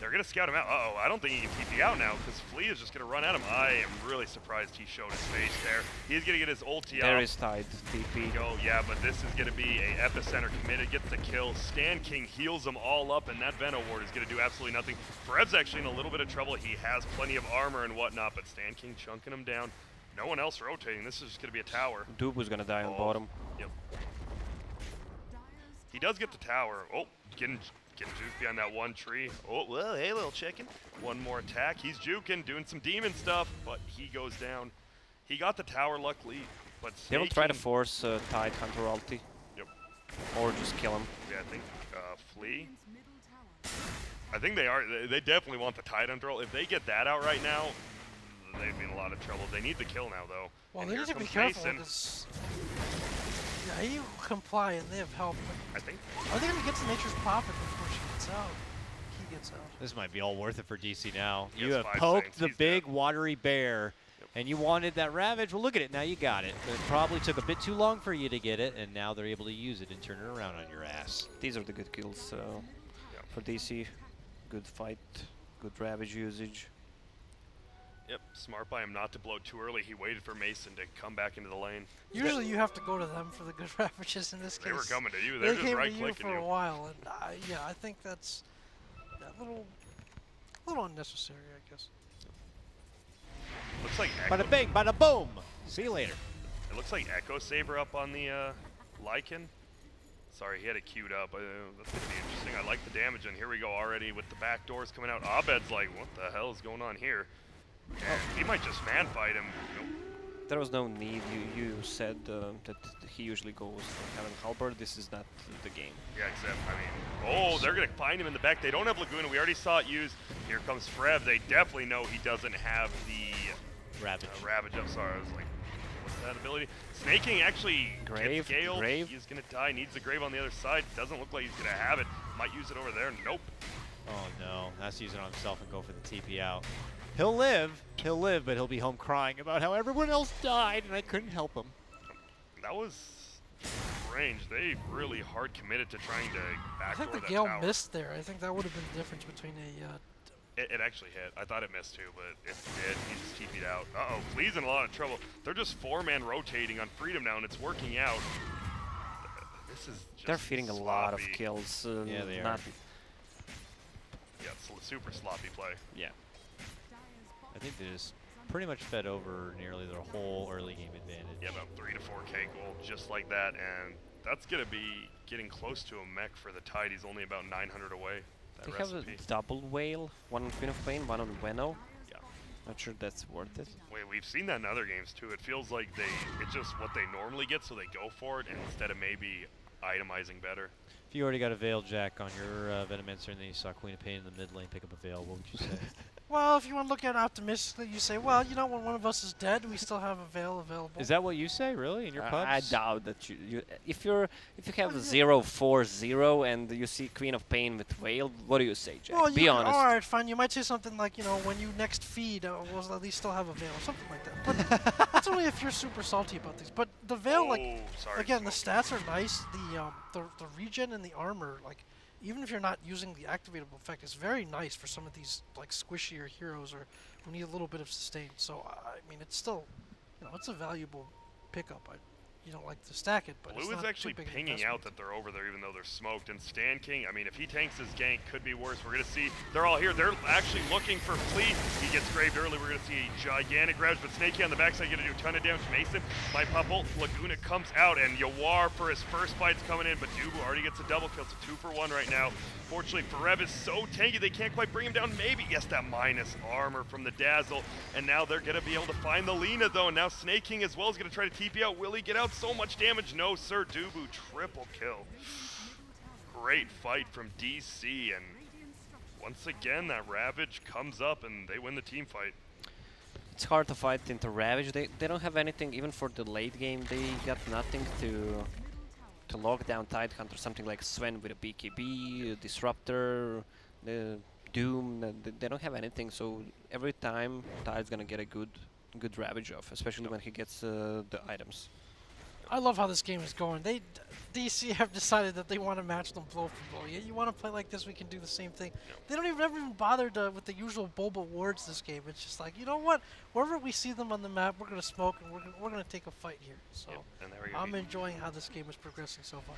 Speaker 1: They're going to scout him out. Uh-oh, I don't think he can TP out now because Flea is just going to run at him. I am really surprised he showed his face there. He's going to get his ulti
Speaker 3: There
Speaker 1: out.
Speaker 3: is Tide TP.
Speaker 1: Go, yeah, but this is going to be a epicenter committed, gets the kill. Stan King heals them all up, and that Venom Ward is going to do absolutely nothing. Frev's actually in a little bit of trouble. He has plenty of armor and whatnot, but Stan King chunking him down. No one else rotating. This is just going to be a tower.
Speaker 3: Doob was gonna die on
Speaker 1: Oh.
Speaker 3: bottom.
Speaker 1: Yep. He does get the tower. Oh, getting juked behind that one tree. Oh, well, hey, little chicken. One more attack. He's juking, doing some demon stuff, but he goes down. He got the tower, luckily, but
Speaker 3: They will
Speaker 1: Snake
Speaker 3: try to
Speaker 1: King-
Speaker 3: force Tide Hunter ulti.
Speaker 1: Yep.
Speaker 3: Or just kill him.
Speaker 1: Yeah, I think Flea. I think they are. They definitely want the Tide Hunter ult. If they get that out right now, they'd be in a lot of trouble. They need the kill now, though.
Speaker 4: Well,
Speaker 1: And
Speaker 4: they
Speaker 1: here
Speaker 4: need to be
Speaker 1: comes
Speaker 4: careful
Speaker 1: Mason.
Speaker 4: because yeah, he will comply and they have help.
Speaker 1: I think.
Speaker 4: Are they going to get to Nature's Prophet before she gets out? He gets out.
Speaker 2: This might be all worth it for DC now.
Speaker 1: He
Speaker 2: You
Speaker 1: has
Speaker 2: have
Speaker 1: 5
Speaker 2: poked
Speaker 1: seconds,
Speaker 2: the
Speaker 1: he's
Speaker 2: big
Speaker 1: dead.
Speaker 2: watery bear,
Speaker 1: Yep.
Speaker 2: and you wanted that Ravage. Well, look at it. Now you got it. It probably took a bit too long for you to get it, and now they're able to use it and turn it around on your ass.
Speaker 3: These are the good kills for DC. Good fight, good Ravage usage.
Speaker 1: Yep, smart by him not to blow too early. He waited for Mason to come back into the lane.
Speaker 4: Usually you have to go to them for the good Ravages in this case.
Speaker 1: They were coming to you.
Speaker 4: They
Speaker 1: They're just
Speaker 4: came to you
Speaker 1: right-clicking
Speaker 4: for
Speaker 1: you.
Speaker 4: a while, and yeah, I think that's a little unnecessary, I guess.
Speaker 1: Looks like Echo,
Speaker 2: Bada bing, bada boom. See you later.
Speaker 1: it looks like Echo Saber up on the Lycan. Sorry, he had it queued up. That's going to be interesting. I like the damage, and here we go already with the back doors coming out. Abed's like, what the hell is going on here? And he might just man fight him. Nope.
Speaker 3: There was no need. You said that he usually goes for Heaven Halberd. This is not the game.
Speaker 1: Yeah, except, I mean, oh, they're going to find him in the back. They don't have Laguna. We already saw it used. Here comes Frev. They definitely know he doesn't have the
Speaker 2: Ravage.
Speaker 1: Ravage. I'm sorry. I was like, what's that ability? Snaking actually
Speaker 3: Grave,
Speaker 1: gets Gale.
Speaker 3: Grave.
Speaker 1: He's going to die. Needs the Grave on the other side. Doesn't look like he's going to have it. Might use it over there. Nope.
Speaker 2: Oh no, that's using it on himself and go for the TP out. He'll live, but he'll be home crying about how everyone else died and I couldn't help him.
Speaker 1: That was strange. They really hard committed to trying to
Speaker 4: I
Speaker 1: backdoor
Speaker 4: think the
Speaker 1: that
Speaker 4: Gale
Speaker 1: tower.
Speaker 4: missed there. I think that would have been the difference between a.
Speaker 1: It actually hit. I thought it missed too, but it did. He just TP'd out. Uh-oh, Flea's in a lot of trouble. They're just four-man rotating on Freedom now, and it's working out. This is just
Speaker 3: They're feeding a lot of
Speaker 1: sloppy.
Speaker 3: kills.
Speaker 2: Yeah, they are.
Speaker 3: not
Speaker 1: Yeah, super sloppy play.
Speaker 3: Yeah.
Speaker 2: I think they just pretty much fed over nearly their whole early game advantage.
Speaker 1: Yeah, about 3 to 4K gold, just like that, and that's gonna be getting close to a mech for the Tide. He's only about 900 away. That
Speaker 3: They
Speaker 1: recipe.
Speaker 3: have a double whale, one on Queen of Pain, one on Weno.
Speaker 1: Yeah.
Speaker 3: Not sure that's worth it.
Speaker 1: Wait, we've seen that in other games too. It feels like it's just what they normally get, so they go for it, and instead of maybe itemizing better.
Speaker 2: If you already got a Veil, Jack, on your Venomancer and then you saw Queen of Pain in the mid lane pick up a Veil, what would you say?
Speaker 4: Well, if you want to look at it optimistically, you say, well, you know, when one of us is dead, we still have a Veil available.
Speaker 2: Is that what you say, really, in your pubs?
Speaker 3: I doubt that you if you have 0-4-0 and you see Queen of Pain with Whale, what do you say, Jack?
Speaker 4: Well,
Speaker 3: Be honest.
Speaker 4: All right, fine. You might say something like, you know, when you next feed, we'll at least still have a Veil, or something like that. But that's only if you're super salty about these. But the Veil, like,
Speaker 1: Sorry,
Speaker 4: again, the
Speaker 1: Smokey.
Speaker 4: stats are nice. The regen and the armor, like, even if you're not using the activatable effect, it's very nice for some of these like squishier heroes or who need a little bit of sustain. So I mean, it's still, you know, it's a valuable pickup. You don't like to stack it, but
Speaker 1: Blue
Speaker 4: it's
Speaker 1: is
Speaker 4: not
Speaker 1: actually
Speaker 4: too big an
Speaker 1: pinging out
Speaker 4: investment.
Speaker 1: that they're over there even though they're smoked. And Stan King, I mean, if he tanks his gank, could be worse. We're going to see, they're all here. They're actually looking for Flea. He gets graved early. We're going to see a gigantic grabs, but Snakey on the backside going to do a ton of damage. Mason, my pop ult, Laguna comes out, and Yawar for his first fight's coming in, but Dubu already gets a double kill, so 2 for 1 right now. Fortunately, Forev is so tanky, they can't quite bring him down. Maybe, yes, that minus armor from the Dazzle, and now they're going to be able to find the Lina, though, and now Snake King as well is going to try to TP out. Will he get out so much damage? No, sir. Dubu, triple kill. Great fight from DC, and once again, that Ravage comes up, and they win the team fight.
Speaker 3: It's hard to fight into Ravage. They don't have anything even for the late game. They got nothing to lock down Tidehunter. Something like Sven with a BKB, Disruptor, Doom. They don't have anything. So every time Tide's gonna get a good Ravage off, especially when he gets the items.
Speaker 4: I love how this game is going. DC have decided that they want to match them blow for blow. Yeah, you want to play like this, we can do the same thing. They don't even bother with the usual Bulba wards this game. It's just like, you know what? Wherever we see them on the map, we're going to smoke and we're going to take a fight here. So
Speaker 1: And there we go.
Speaker 4: I'm enjoying how this game is progressing so far.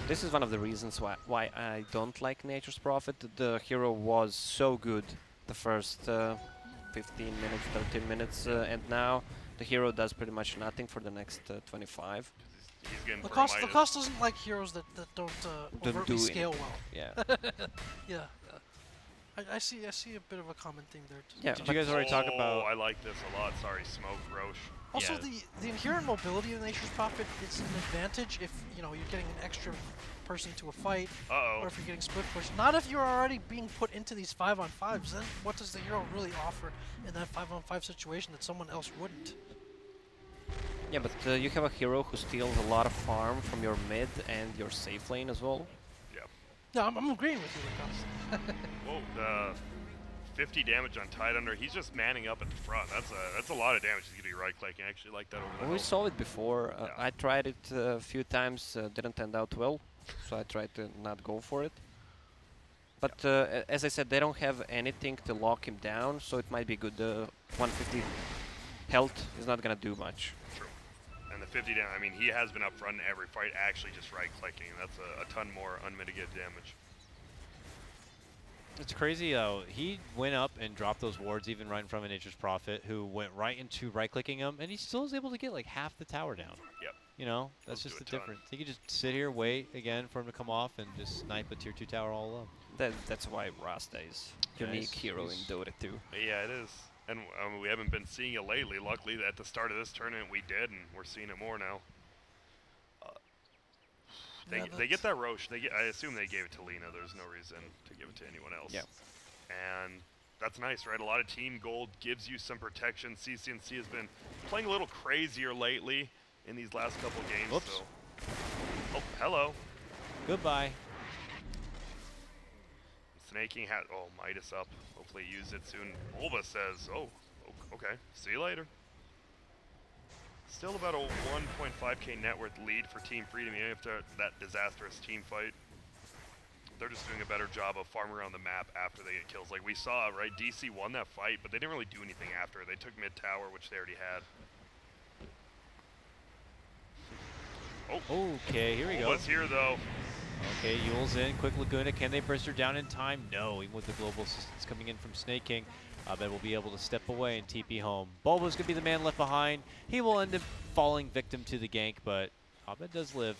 Speaker 3: This is one of the reasons why I don't like Nature's Prophet. The hero was so good the first 15 minutes, 13 minutes, and now the hero does pretty much nothing for the next 25.
Speaker 1: He's getting
Speaker 4: Lacoste doesn't like heroes that don't overtly
Speaker 3: do
Speaker 4: scale well.
Speaker 3: Yeah.
Speaker 4: Yeah. I see a bit of a common theme there.
Speaker 3: Yeah.
Speaker 2: Did you guys already talk about...
Speaker 1: I like this a lot. Sorry, Smoke, Roche.
Speaker 4: Also,
Speaker 2: Yeah.
Speaker 4: the inherent mobility of Nature's Prophet is an advantage if you know you're getting an extra person to a fight,
Speaker 1: Uh-oh.
Speaker 4: or if you're getting split push. Not if you're already being put into these 5-on-5s. Then what does the hero really offer in that 5-on-5 situation that someone else wouldn't?
Speaker 3: Yeah, but you have a hero who steals a lot of farm from your mid and your safe lane as well.
Speaker 4: Yeah, I'm agreeing with you, Lacoste.
Speaker 1: Whoa, the 50 damage on Tidehunter. He's just manning up at the front. That's a lot of damage. He's gonna be right-clicking. I actually like that over the
Speaker 3: We
Speaker 1: hill.
Speaker 3: saw it before.
Speaker 1: Yeah.
Speaker 3: I tried it a few times, didn't end out well, so I tried to not go for it. But as I said, they don't have anything to lock him down, so it might be good. 150 health is not gonna do much.
Speaker 1: True. And the 50 damage, I mean, he has been up front in every fight, actually just right-clicking. That's a ton more unmitigated damage.
Speaker 2: It's crazy though. He went up and dropped those wards even right in front of Nature's Prophet, who went right into right-clicking him, and he still was able to get like half the tower down.
Speaker 1: Yep.
Speaker 2: You know, that's
Speaker 1: Those
Speaker 2: just
Speaker 1: do
Speaker 2: the
Speaker 1: a ton.
Speaker 2: difference. He could just sit here, wait again for him to come off, and just snipe a tier 2 tower all alone.
Speaker 3: That's why Rasta is
Speaker 2: Yeah,
Speaker 3: unique
Speaker 2: he's-
Speaker 3: hero in
Speaker 2: he's-
Speaker 3: Dota 2.
Speaker 1: But yeah, it is. And we haven't been seeing it lately. Luckily, at the start of this tournament, we did, and we're seeing it more now. They get that Roche. I assume they gave it to Lena. There's no reason to give it to anyone else.
Speaker 3: Yeah.
Speaker 1: And that's nice, right? A lot of team gold gives you some protection. CCNC has been playing a little crazier lately in these last couple games.
Speaker 2: Oops.
Speaker 1: So. Oh, hello.
Speaker 2: Goodbye.
Speaker 1: Snaking hat. Oh, Midas up. Hopefully use it soon. Bulba says, oh, okay. See you later. Still about a 1.5k net worth lead for Team Freedom, even after that disastrous team fight. They're just doing a better job of farming around the map after they get kills. Like we saw, right? DC won that fight, but they didn't really do anything after. They took mid tower, which they already had. Oh.
Speaker 2: Okay, here we go.
Speaker 1: Bulba's here, though.
Speaker 2: Okay, Yule's in. Quick Laguna. Can they burst her down in time? No, even with the global assistance coming in from Snake King. Abed will be able to step away and TP home. Bulba's going to be the man left behind. He will end up falling victim to the gank, but Abed does live.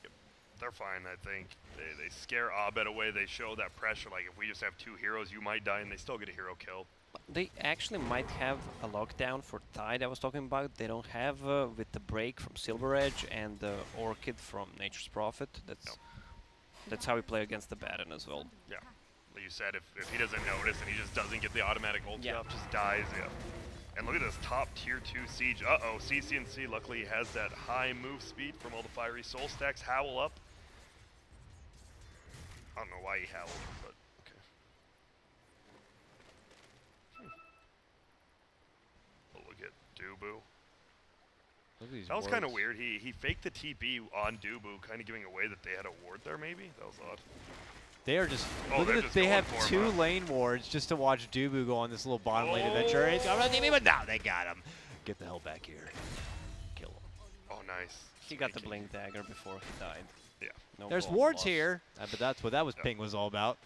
Speaker 1: Yep. They're fine, I think. They scare Abed away. They show that pressure. Like, if we just have 2 heroes, you might die, and they still get a hero kill.
Speaker 3: They actually might have a lockdown for Tide I was talking about. They don't have with the break from Silver Edge and the Orchid from Nature's Prophet. That's how we play against the Baron as well.
Speaker 1: Yeah. Like you said, if he doesn't notice and he just doesn't get the automatic ulti off, just dies, yeah. And look at this top tier 2 siege. Uh-oh, CCNC luckily has that high move speed from all the fiery soul stacks. Howl up. I don't know why he howled, but okay. Oh, look at Dubu.
Speaker 2: Look at these
Speaker 1: That was kind of
Speaker 2: wards.
Speaker 1: weird. He faked the TP on Dubu, kind of giving away that they had a ward there, maybe? That was odd.
Speaker 2: They are just,
Speaker 1: Oh,
Speaker 2: look
Speaker 1: they're
Speaker 2: at it.
Speaker 1: just
Speaker 2: They
Speaker 1: going
Speaker 2: have
Speaker 1: for him,
Speaker 2: 2
Speaker 1: huh?
Speaker 2: lane wards just to watch Dubu go on this little bottom lane adventure. He's going to TP, but now they got him. Get the hell back here. Kill him.
Speaker 1: Oh, nice.
Speaker 3: He got the
Speaker 1: Snaking.
Speaker 3: Blink Dagger before he died.
Speaker 1: Yeah.
Speaker 3: No
Speaker 2: There's
Speaker 3: gold
Speaker 2: wards
Speaker 3: loss.
Speaker 2: here, but that's what that was ping was all about.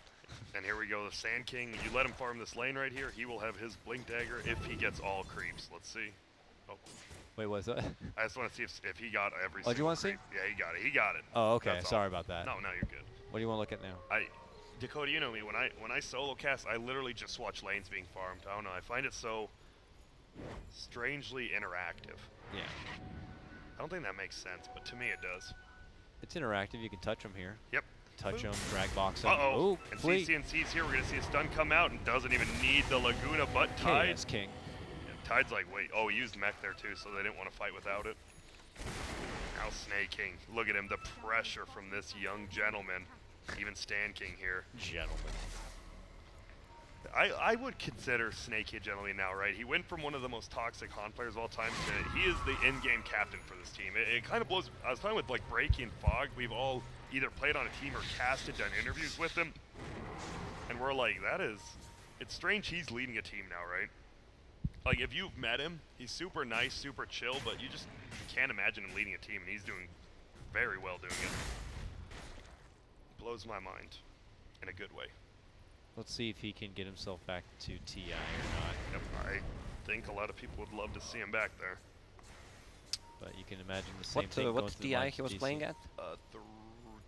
Speaker 1: And here we go, the Sand King. You let him farm this lane right here. He will have his Blink Dagger if he gets all creeps. Let's see. Oh,
Speaker 2: Wait, what's that?
Speaker 1: I just want to see if he got every
Speaker 2: Oh, do you
Speaker 1: single
Speaker 2: want to see?
Speaker 1: creep. Yeah, he got it. He got it.
Speaker 2: Oh, okay.
Speaker 1: That's
Speaker 2: Sorry
Speaker 1: all.
Speaker 2: about that.
Speaker 1: No, you're good.
Speaker 2: What do you want to look at now?
Speaker 1: Dakota, you know me. When I solo cast, I literally just watch lanes being farmed. I don't know. I find it so strangely interactive.
Speaker 2: Yeah.
Speaker 1: I don't think that makes sense, but to me it does.
Speaker 2: It's interactive. You can touch them here.
Speaker 1: Yep.
Speaker 2: Touch them, drag box them.
Speaker 1: Uh-oh.
Speaker 2: Ooh,
Speaker 1: And
Speaker 2: fleet.
Speaker 1: CCNC's here. We're going to see a stun come out and doesn't even need the Laguna, but Tide.
Speaker 2: KS King.
Speaker 1: And Tide's like, wait. Oh, he used mech there too, so they didn't want to fight without it. Now Snake King. Look at him. The pressure from this young gentleman. Even Stan King here.
Speaker 2: Gentlemen.
Speaker 1: I would consider Snake a gentleman now, right? He went from one of the most toxic Han players of all time to he is the in-game captain for this team. It kind of blows. I was talking with like Breaky and Fog. We've all either played on a team or casted, done interviews with him, and we're like, it's strange he's leading a team now, right? Like if you've met him, he's super nice, super chill, but you just can't imagine him leading a team, and he's doing very well doing it. Blows my mind in a good way.
Speaker 2: Let's see if he can get himself back to TI or not.
Speaker 1: Yep, I think a lot of people would love to see him back there.
Speaker 2: But you can imagine the same thing.
Speaker 3: What
Speaker 2: going through the
Speaker 3: TI
Speaker 2: minds
Speaker 3: he
Speaker 2: of
Speaker 3: was
Speaker 2: DC.
Speaker 3: playing at?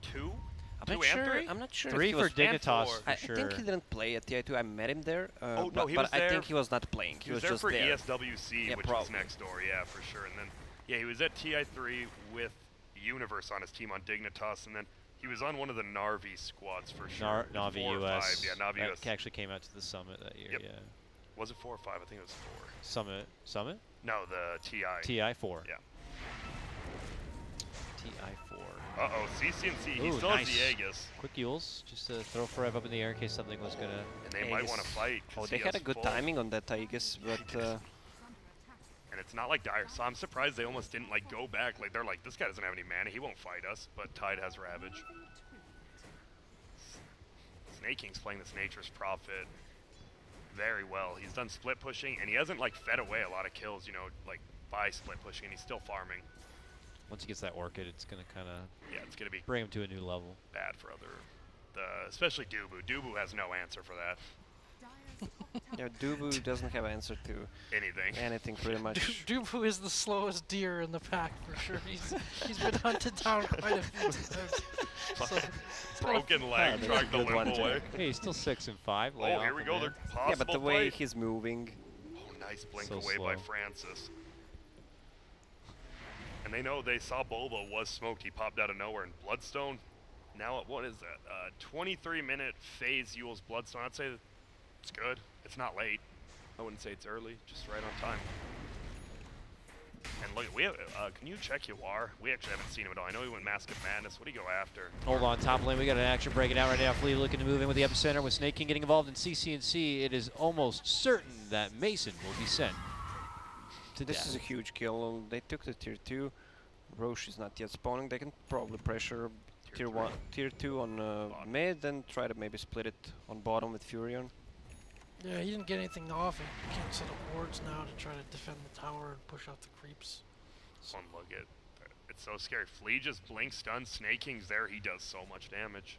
Speaker 1: 2?
Speaker 3: I'm
Speaker 1: 2
Speaker 3: not
Speaker 1: and
Speaker 3: sure.
Speaker 1: 3?
Speaker 3: I'm not sure.
Speaker 2: 3
Speaker 3: if he
Speaker 2: for
Speaker 3: was
Speaker 2: Dignitas
Speaker 1: four.
Speaker 2: for
Speaker 3: I
Speaker 2: sure.
Speaker 3: think he didn't play at TI2. I met him there.
Speaker 1: Oh, no,
Speaker 3: but
Speaker 1: he was
Speaker 3: I
Speaker 1: there.
Speaker 3: think he was not playing.
Speaker 1: He was there
Speaker 3: just
Speaker 1: for
Speaker 3: there.
Speaker 1: ESWC,
Speaker 3: Yeah,
Speaker 1: which was
Speaker 3: probably.
Speaker 1: next door, yeah, for sure. And then, yeah, he was at TI3 with Universe on his team on Dignitas, and then he was on one of the Narvi squads for sure.
Speaker 2: Navi
Speaker 1: 4 or 5.
Speaker 2: US.
Speaker 1: Yeah, Navi
Speaker 2: that
Speaker 1: US.
Speaker 2: actually came out to the summit that year.
Speaker 1: Yep.
Speaker 2: Yeah.
Speaker 1: Was it 4 or 5? I think it was 4.
Speaker 2: Summit.
Speaker 1: No, the TI.
Speaker 2: TI 4.
Speaker 1: Yeah.
Speaker 2: TI 4.
Speaker 1: Uh-oh, CCNC, he
Speaker 2: Ooh,
Speaker 1: still
Speaker 2: nice.
Speaker 1: has the Aegis,
Speaker 2: Quick Yules, just to throw Forever up in the air in case something was gonna.
Speaker 1: and they might want to fight. 'cause
Speaker 3: Oh, they
Speaker 1: he
Speaker 3: had
Speaker 1: has
Speaker 3: a good
Speaker 1: full.
Speaker 3: timing on that Aegis, but
Speaker 1: And it's not like Dire, so I'm surprised they almost didn't like go back. Like they're like, this guy doesn't have any mana, he won't fight us. But Tide has Ravage. Snake King's playing this Nature's Prophet very well. He's done split pushing, and he hasn't like fed away a lot of kills, you know, like by split pushing, and he's still farming.
Speaker 2: Once he gets that Orchid, it's gonna kind of
Speaker 1: Yeah, it's gonna be
Speaker 2: bring him to a new level.
Speaker 1: bad for especially Dubu. Dubu has no answer for that.
Speaker 3: yeah, Dubu doesn't have answer to
Speaker 1: Anything.
Speaker 3: anything pretty much.
Speaker 4: Dubu is the slowest deer in the pack for sure. He's been hunted down quite a few times. So
Speaker 1: Broken leg,
Speaker 3: that's
Speaker 1: trying
Speaker 3: a
Speaker 1: to
Speaker 3: good one
Speaker 1: limp
Speaker 3: too.
Speaker 1: away.
Speaker 2: Hey, he's still 6 and 5. Lay
Speaker 1: Oh,
Speaker 2: off
Speaker 1: here we
Speaker 2: him,
Speaker 1: go.
Speaker 2: man.
Speaker 1: They're possible
Speaker 3: Yeah, but the way
Speaker 1: fight.
Speaker 3: he's moving,
Speaker 1: Oh, Nice blink
Speaker 2: So
Speaker 1: away by
Speaker 2: slow.
Speaker 1: Francis. And they saw Bulba was smoked. He popped out of nowhere. And Bloodstone, now at what is that? 23-minute phase Yule's Bloodstone. I'd say it's good. It's not late. I wouldn't say it's early. Just right on time. And look, we have, can you check Yawar? We actually haven't seen him at all. I know he went Mask of Madness. What do you go after?
Speaker 2: Hold on, top lane. We got an action breaking out right now. Flea looking to move in with the epicenter. With Snake King getting involved in CC&C, it is almost certain that Mason will be sent to
Speaker 3: This
Speaker 2: death.
Speaker 3: is a huge kill. They took the tier 2. Roche is not yet spawning. They can probably pressure tier 2 on mid, and try to maybe split it on bottom with Furion.
Speaker 4: Yeah, he didn't get anything off. He can't set up wards now to try to defend the tower and push out the creeps.
Speaker 1: One look at it's so scary. Flea just blinks, stun. Snake King's there. He does so much damage.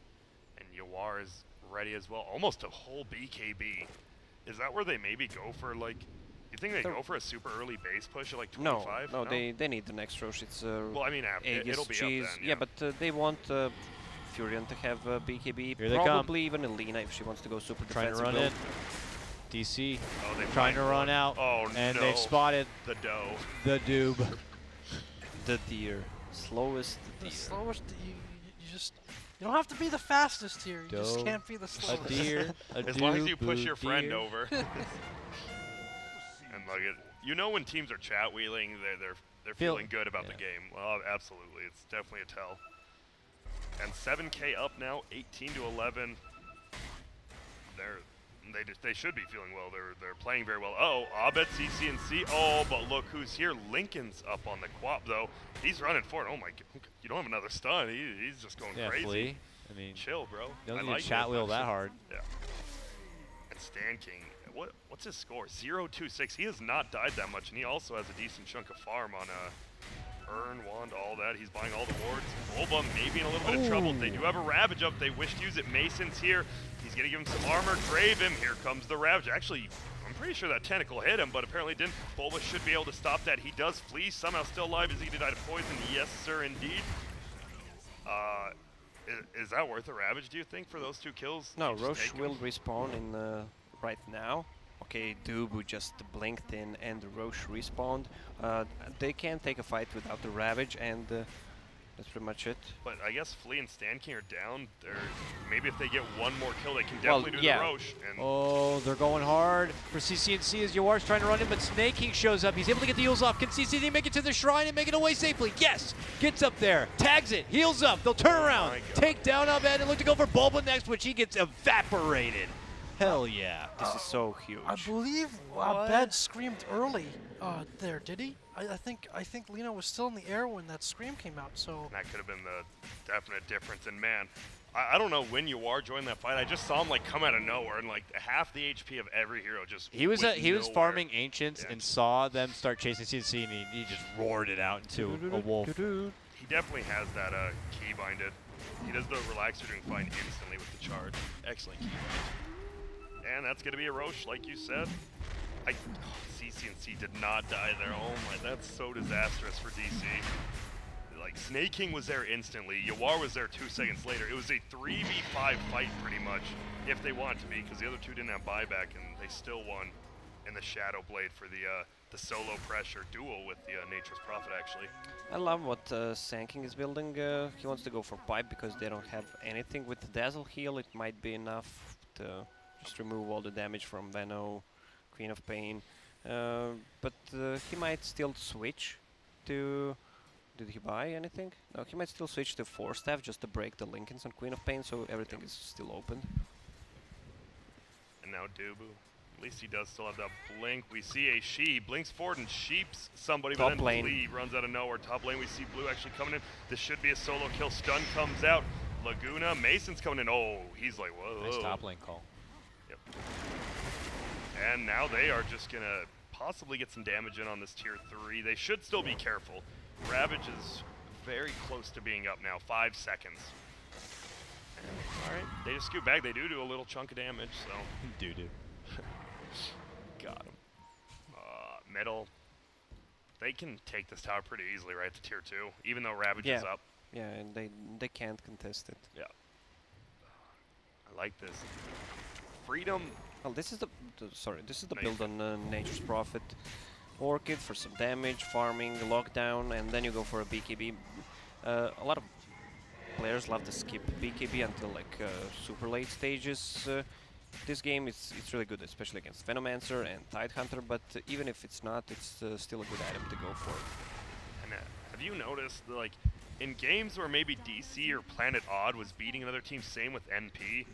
Speaker 1: And Yawar is ready as well. Almost a whole BKB. Is that where they maybe go for, like, you think they go for a super early base push at like 25?
Speaker 3: No, they need the next Roche. It's
Speaker 1: well, I mean,
Speaker 3: Aegis,
Speaker 1: it'll be
Speaker 3: cheese.
Speaker 1: up then.
Speaker 3: Yeah, but they want Furion to have BKB.
Speaker 2: Here they come.
Speaker 3: Probably even Alina if she wants to go super
Speaker 2: Trying to
Speaker 3: defensive
Speaker 2: run
Speaker 3: build.
Speaker 2: in. DC
Speaker 1: Oh, they
Speaker 2: trying to
Speaker 1: find
Speaker 2: run
Speaker 1: one.
Speaker 2: out.
Speaker 1: Oh,
Speaker 2: and
Speaker 1: no.
Speaker 2: they've spotted
Speaker 1: The dough.
Speaker 2: the doob.
Speaker 3: The deer. Slowest
Speaker 4: The
Speaker 3: deer.
Speaker 4: slowest, you don't have to be the fastest here. You just
Speaker 2: Doe.
Speaker 4: can't be the
Speaker 2: A
Speaker 4: slowest.
Speaker 2: deer. A
Speaker 1: As long as you
Speaker 2: doob,
Speaker 1: push your friend
Speaker 2: deer.
Speaker 1: over. And look at, you know when teams are chat wheeling, they're feeling good about the game. Well, absolutely, it's definitely a tell. And 7K up now, 18 to 11. They should be feeling well. They're playing very well. Oh, Abed, CC&C. Oh, but look who's here. Lincoln's up on the quap though. He's running forward. Oh my god, you don't have another stun. He's just going
Speaker 2: Yeah,
Speaker 1: crazy.
Speaker 2: Flea. I mean,
Speaker 1: Chill, bro.
Speaker 2: don't
Speaker 1: I
Speaker 2: need
Speaker 1: like
Speaker 2: to chat
Speaker 1: it.
Speaker 2: wheel that hard.
Speaker 1: Yeah. And Stan King, what's his score? 0-2-6. He has not died that much, and he also has a decent chunk of farm on Urn, Wand, all that. He's buying all the wards. Bulba maybe in a little bit of trouble. They do have a Ravage up. They wish to use it. Mason's here. He's going to give him some armor. Drave him. Here comes the Ravage. Actually, I'm pretty sure that tentacle hit him, but apparently didn't. Bulba should be able to stop that. He does flee. Somehow still alive. Is he going to die to poison? Yes, sir, indeed. Is that worth a Ravage, do you think, for those two kills?
Speaker 3: No,
Speaker 1: You just
Speaker 3: Roche
Speaker 1: take 'em?
Speaker 3: will respawn in right now. Okay, Dubu just blinked in and Roche respawned. They can't take a fight without the Ravage, and that's pretty much it.
Speaker 1: But I guess Flea and Stan King are down. Maybe if they get one more kill, they can definitely do
Speaker 3: yeah.
Speaker 1: the Roche. And
Speaker 2: Oh, they're going hard for CC&C as Yawar's trying to run in, but Snake King shows up. He's able to get the heals off. Can CC&C make it to the shrine and make it away safely? Yes! Gets up there, tags it, heals up. They'll turn around,
Speaker 1: my God.
Speaker 2: take down Abed, and look to go for Bulba next, which he gets evaporated. Hell yeah.
Speaker 3: This is so huge.
Speaker 4: I believe Abed screamed early there, did he? I think Lino was still in the air when that scream came out, so...
Speaker 1: that could have been the definite difference. And man, I don't know when Yawar joined that fight. I just saw him like come out of nowhere, and like half the HP of every hero just
Speaker 2: He was
Speaker 1: went
Speaker 2: he was
Speaker 1: nowhere.
Speaker 2: farming ancients
Speaker 1: Yeah.
Speaker 2: and saw them start chasing CC, and he just roared it out into a wolf.
Speaker 1: He definitely has that key binded. He does the relaxer doing fine instantly with the charge. Excellent key bind. And that's going to be a Roche, like you said. CC&C did not die there. Oh my, that's so disastrous for DC. Like, Snake King was there instantly. Yawar was there 2 seconds later. It was a 3v5 fight pretty much, if they wanted to be, because the other two didn't have buyback, and they still won in the Shadow Blade for the solo pressure duel with the Nature's Prophet, actually.
Speaker 3: I love what Sanking is building. He wants to go for pipe because they don't have anything. With the Dazzle heal, it might be enough to just remove all the damage from Veno, Queen of Pain. But he might still switch to... Did he buy anything? No, he might still switch to 4-staff just to break the Lincolns on Queen of Pain, so everything is still open.
Speaker 1: And now Dubu. At least he does still have that blink. We see a She blinks forward and sheeps somebody,
Speaker 3: Top
Speaker 1: but then
Speaker 3: lane.
Speaker 1: Flea runs out of nowhere. Top lane, we see Blue actually coming in. This should be a solo kill. Stun comes out. Laguna, Mason's coming in. Oh, he's like, whoa.
Speaker 2: Nice top lane call.
Speaker 1: Yep. And now they are just gonna possibly get some damage in on this tier 3. They should still be careful. Ravage is very close to being up now. 5 seconds. All right, they just scoot back. They do a little chunk of damage, so.
Speaker 2: Doo-doo.
Speaker 1: Got him. Middle. They can take this tower pretty easily, right, to tier 2, even though Ravage is up.
Speaker 3: Yeah, and they can't contest it.
Speaker 1: Yeah. I like this. Freedom.
Speaker 3: Well, this is this is the
Speaker 1: No,
Speaker 3: build on Nature's Prophet. Orchid for some damage, farming, lockdown, and then you go for a BKB. A lot of players love to skip BKB until like super late stages. This game it's really good, especially against Venomancer and Tidehunter, but even if it's not, it's still a good item to go for.
Speaker 1: And have you noticed, like, in games where maybe DC or Planet Odd was beating another team, same with NP,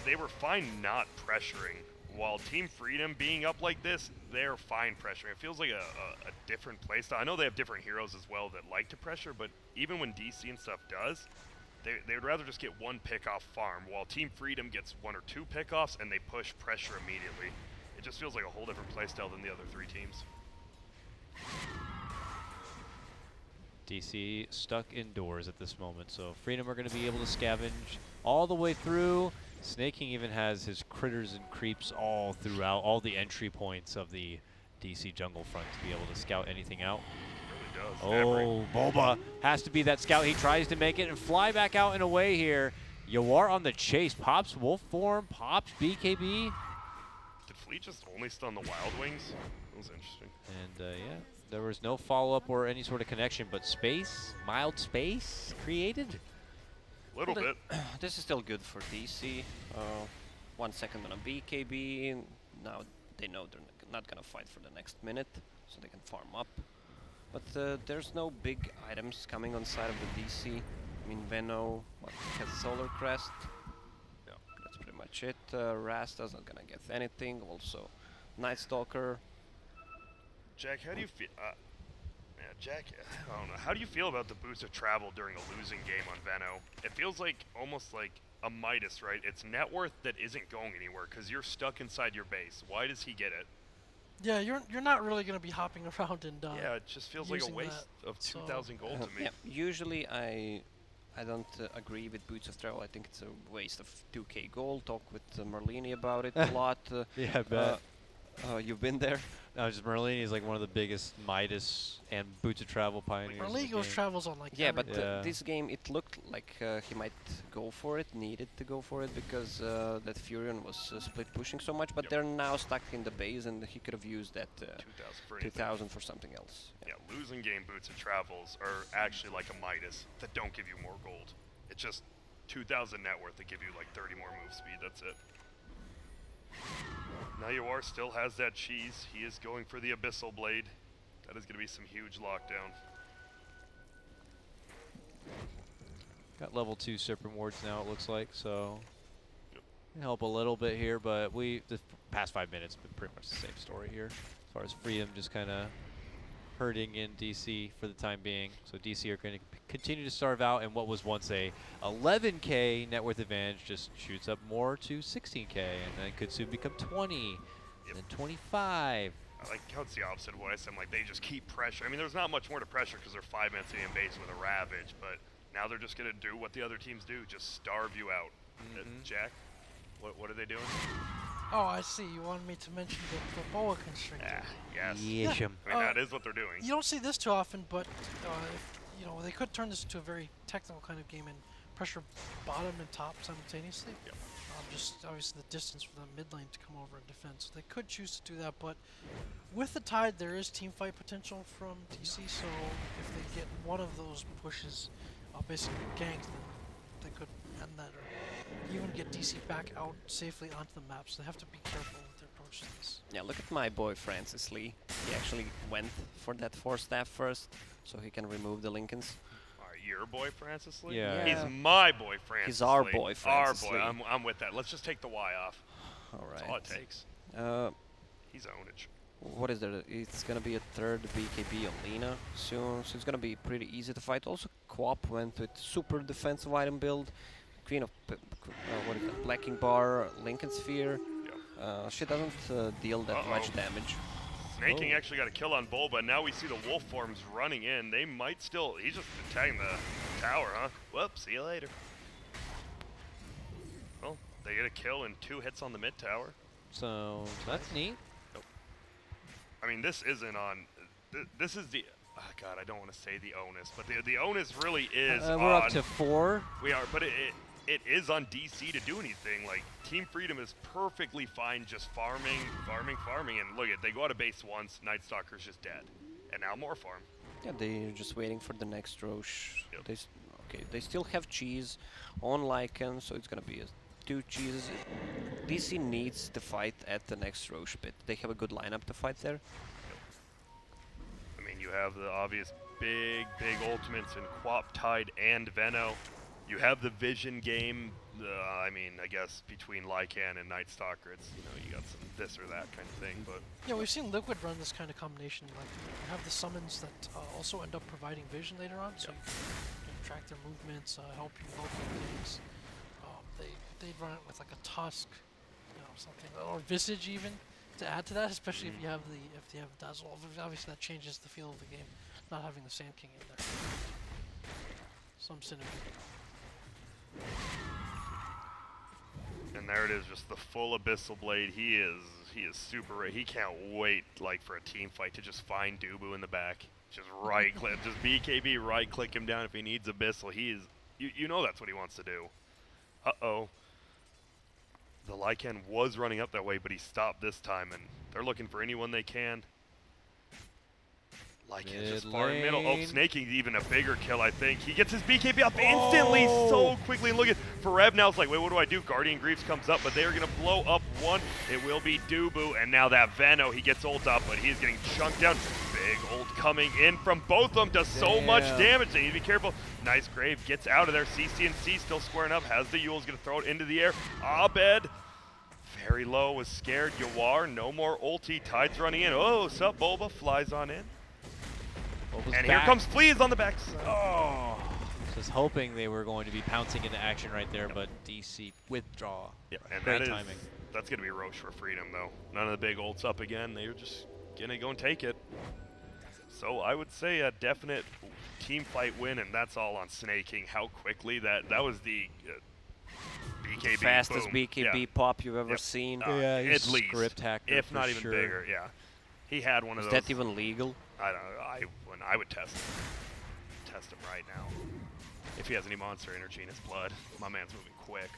Speaker 1: they were fine not pressuring. While Team Freedom being up like this, they're fine pressuring. It feels like a different playstyle. I know they have different heroes as well that like to pressure, but even when DC and stuff does, they would rather just get one pick-off farm, while Team Freedom gets 1 or 2 pickoffs and they push pressure immediately. It just feels like a whole different playstyle than the other 3 teams.
Speaker 2: DC stuck indoors at this moment, so Freedom are going to be able to scavenge all the way through. Snake King even has his critters and creeps all throughout all the entry points of the DC jungle front to be able to scout anything out.
Speaker 1: It really does.
Speaker 2: Oh, Bulba has to be that scout. He tries to make it and fly back out and away here. Yawar on the chase. Pops wolf form, pops BKB.
Speaker 1: Did Fleet just only stun the Wild Wings? That was interesting.
Speaker 2: And yeah, there was no follow-up or any sort of connection, but space, mild space created.
Speaker 1: Little bit.
Speaker 3: This is still good for DC. 1 second on a BKB. Now they know they're not gonna fight for the next minute, so they can farm up. But there's no big items coming on side of the DC. I mean, Veno has Solar Crest.
Speaker 1: Yeah.
Speaker 3: That's pretty much it. Rasta's not gonna get anything. Also, Night Stalker.
Speaker 1: Jack, how do you feel? Yeah, Jack, I don't know. How do you feel about the boost of travel during a losing game on Veno? It feels like almost like a Midas, right? It's net worth that isn't going anywhere because you're stuck inside your base. Why does he get it?
Speaker 4: Yeah, you're not really going to be hopping around and
Speaker 1: yeah, it just feels like a
Speaker 4: using
Speaker 1: waste of 2,000 gold to me.
Speaker 3: Yeah, usually I don't agree with Boots of Travel. I think it's a waste of 2k gold. Talk with Marlini about it a lot.
Speaker 2: Yeah, I bet.
Speaker 3: You've been there?
Speaker 2: No, just Merlini is like one of the biggest Midas and Boots of Travel pioneers.
Speaker 4: Marlini goes travels on like
Speaker 3: yeah, but
Speaker 2: Yeah.
Speaker 3: this game it looked like he might go for it, needed to go for it because that Furion was split pushing so much. But
Speaker 1: Yep.
Speaker 3: they're now stuck in the base, and he could have used that
Speaker 1: 2,000 for anything.
Speaker 3: 2,000 for something else.
Speaker 1: Yeah, losing game boots and travels are actually like a Midas that don't give you more gold. It's just 2,000 net worth that give you like 30 more move speed. That's it. Now Yawar still has that cheese. He is going for the Abyssal Blade. That is going to be some huge lockdown.
Speaker 2: Got level 2 Serpent Wards now, it looks like, so
Speaker 1: Yep.
Speaker 2: can help a little bit here, but the past 5 minutes have been pretty much the same story here. As far as Freedom just kind of hurting in DC for the time being. So DC are going to continue to starve out, and what was once a 11k net worth advantage just shoots up more to 16k, and then could soon become 20,
Speaker 1: Yep.
Speaker 2: and then 25.
Speaker 1: I like how it's the opposite of what I said. Like, they just keep pressure. I mean, there's not much more to pressure because they're 5 minutes in base with a Ravage, but now they're just going to do what the other teams do, just starve you out. Jack, what are they doing?
Speaker 4: Oh, I see. You wanted me to mention the boa constrictor.
Speaker 1: Ah, yes.
Speaker 2: Yes.
Speaker 4: Yeah.
Speaker 1: I mean, that is what they're doing.
Speaker 4: You don't see this too often, but you know, they could turn this into a very technical kind of game and pressure bottom and top simultaneously.
Speaker 1: Yep.
Speaker 2: just
Speaker 4: Obviously the distance for the mid lane to come over and defend. So they could choose to do that, but with the Tide, there is team fight potential from DC. So if they get one of those pushes, basically ganked, then they could end that, or even get DC back out safely onto the map. So they have to be careful with their approach to this.
Speaker 3: Yeah, look at my boy Francis Lee. He actually went for that 4-staff first, so he can remove the Lincolns.
Speaker 1: Your boy Francis Lee?
Speaker 2: Yeah.
Speaker 3: Yeah.
Speaker 1: He's my boy Francis
Speaker 3: He's our
Speaker 1: Lee.
Speaker 3: boy Francis
Speaker 1: Our boy.
Speaker 3: Lee.
Speaker 1: I'm with that. Let's just take the Y off.
Speaker 3: All
Speaker 1: That's
Speaker 3: right.
Speaker 1: all it takes. He's ownage.
Speaker 3: What is there? It's gonna be a third BKB on Lina soon, so it's gonna be pretty easy to fight. Also, Quap went with super defensive item build. Queen of what is that? Blacking Bar, Lincoln Sphere.
Speaker 1: Yeah.
Speaker 3: She doesn't deal that much damage.
Speaker 1: Snaking actually got a kill on Bulba, and now we see the wolf forms running in. They might still. He's just attacking the tower, huh? Whoops, see you later. Well, they get a kill and 2 hits on the mid tower.
Speaker 2: So that's neat.
Speaker 1: I mean, this isn't on. This is the. Oh God, I don't want to say the onus, but the onus really is
Speaker 2: We're
Speaker 1: on.
Speaker 2: up to 4.
Speaker 1: We are, but it is on DC to do anything. Like, Team Freedom is perfectly fine just farming, and look at, they go out of base once, Night Stalker's just dead. And now more farm.
Speaker 3: Yeah, they're just waiting for the next Roche.
Speaker 1: Yep.
Speaker 3: Okay, they still have cheese on Lycan, so it's gonna be 2 cheeses. DC needs to fight at the next Roche pit. They have a good lineup to fight there.
Speaker 1: I mean, you have the obvious big ultimates in Quap, Tide, and Veno. You have the Vision game. I mean, I guess between Lycan and Night Stalker, it's, you know, you got some this or that kind of thing. But
Speaker 4: yeah, we've seen Liquid run this kind of combination. Like, you have the summons that also end up providing vision later on, so you can track their movements, help you locate things. They'd run it with like a Tusk, you know, something, or Visage even to add to that, especially if you have Dazzle. Obviously, that changes the feel of the game, not having the Sand King in there. Some synergy.
Speaker 1: And there it is, just the full Abyssal Blade. He is super ready. He can't wait, like, for a team fight to just find Dubu in the back. Just right click, just BKB, right click him down if he needs Abyssal. He is, you know that's what he wants to do. Uh-oh. The Lycan was running up that way, but he stopped this time, and they're looking for anyone they can. Lycan's just far in middle. Oh, Snaking's even a bigger kill, I think. He gets his BKB up instantly so quickly. And look at Forev now's like, wait, what do I do? Guardian Greaves comes up, but they are going to blow up one. It will be Dubu, and now that Veno, he gets ult up, but he's getting chunked down. Big ult coming in from both of them. Does so much damage. They need to be careful. Nice Grave gets out of there. CC&C still squaring up. Has the Yule's going to throw it into the air. Abed. Very low, was scared. Yawar, no more ulti. Tide's running in. Oh, sup, Bulba flies on in.
Speaker 2: Bulba's
Speaker 1: and
Speaker 2: back.
Speaker 1: here comes Fleas on the back. Oh.
Speaker 2: Just hoping they were going to be pouncing into action right there, but DC withdraw.
Speaker 1: Yeah, and
Speaker 2: great timing.
Speaker 1: That's going to be Roche for Freedom, though. None of the big ults up again. They're just going to go and take it. So I would say a definite team fight win, and that's all on Snaking. How quickly that was the BKB.
Speaker 3: Fastest
Speaker 1: boom.
Speaker 3: BKB pop you've ever seen.
Speaker 2: Yeah,
Speaker 1: at least.
Speaker 2: Script hacker,
Speaker 1: if not even
Speaker 2: sure.
Speaker 1: bigger, yeah. He had one of
Speaker 3: Is
Speaker 1: those.
Speaker 3: that even legal?
Speaker 1: I don't know. I would test him. Test him right now. If he has any monster energy in his blood. My man's moving quick.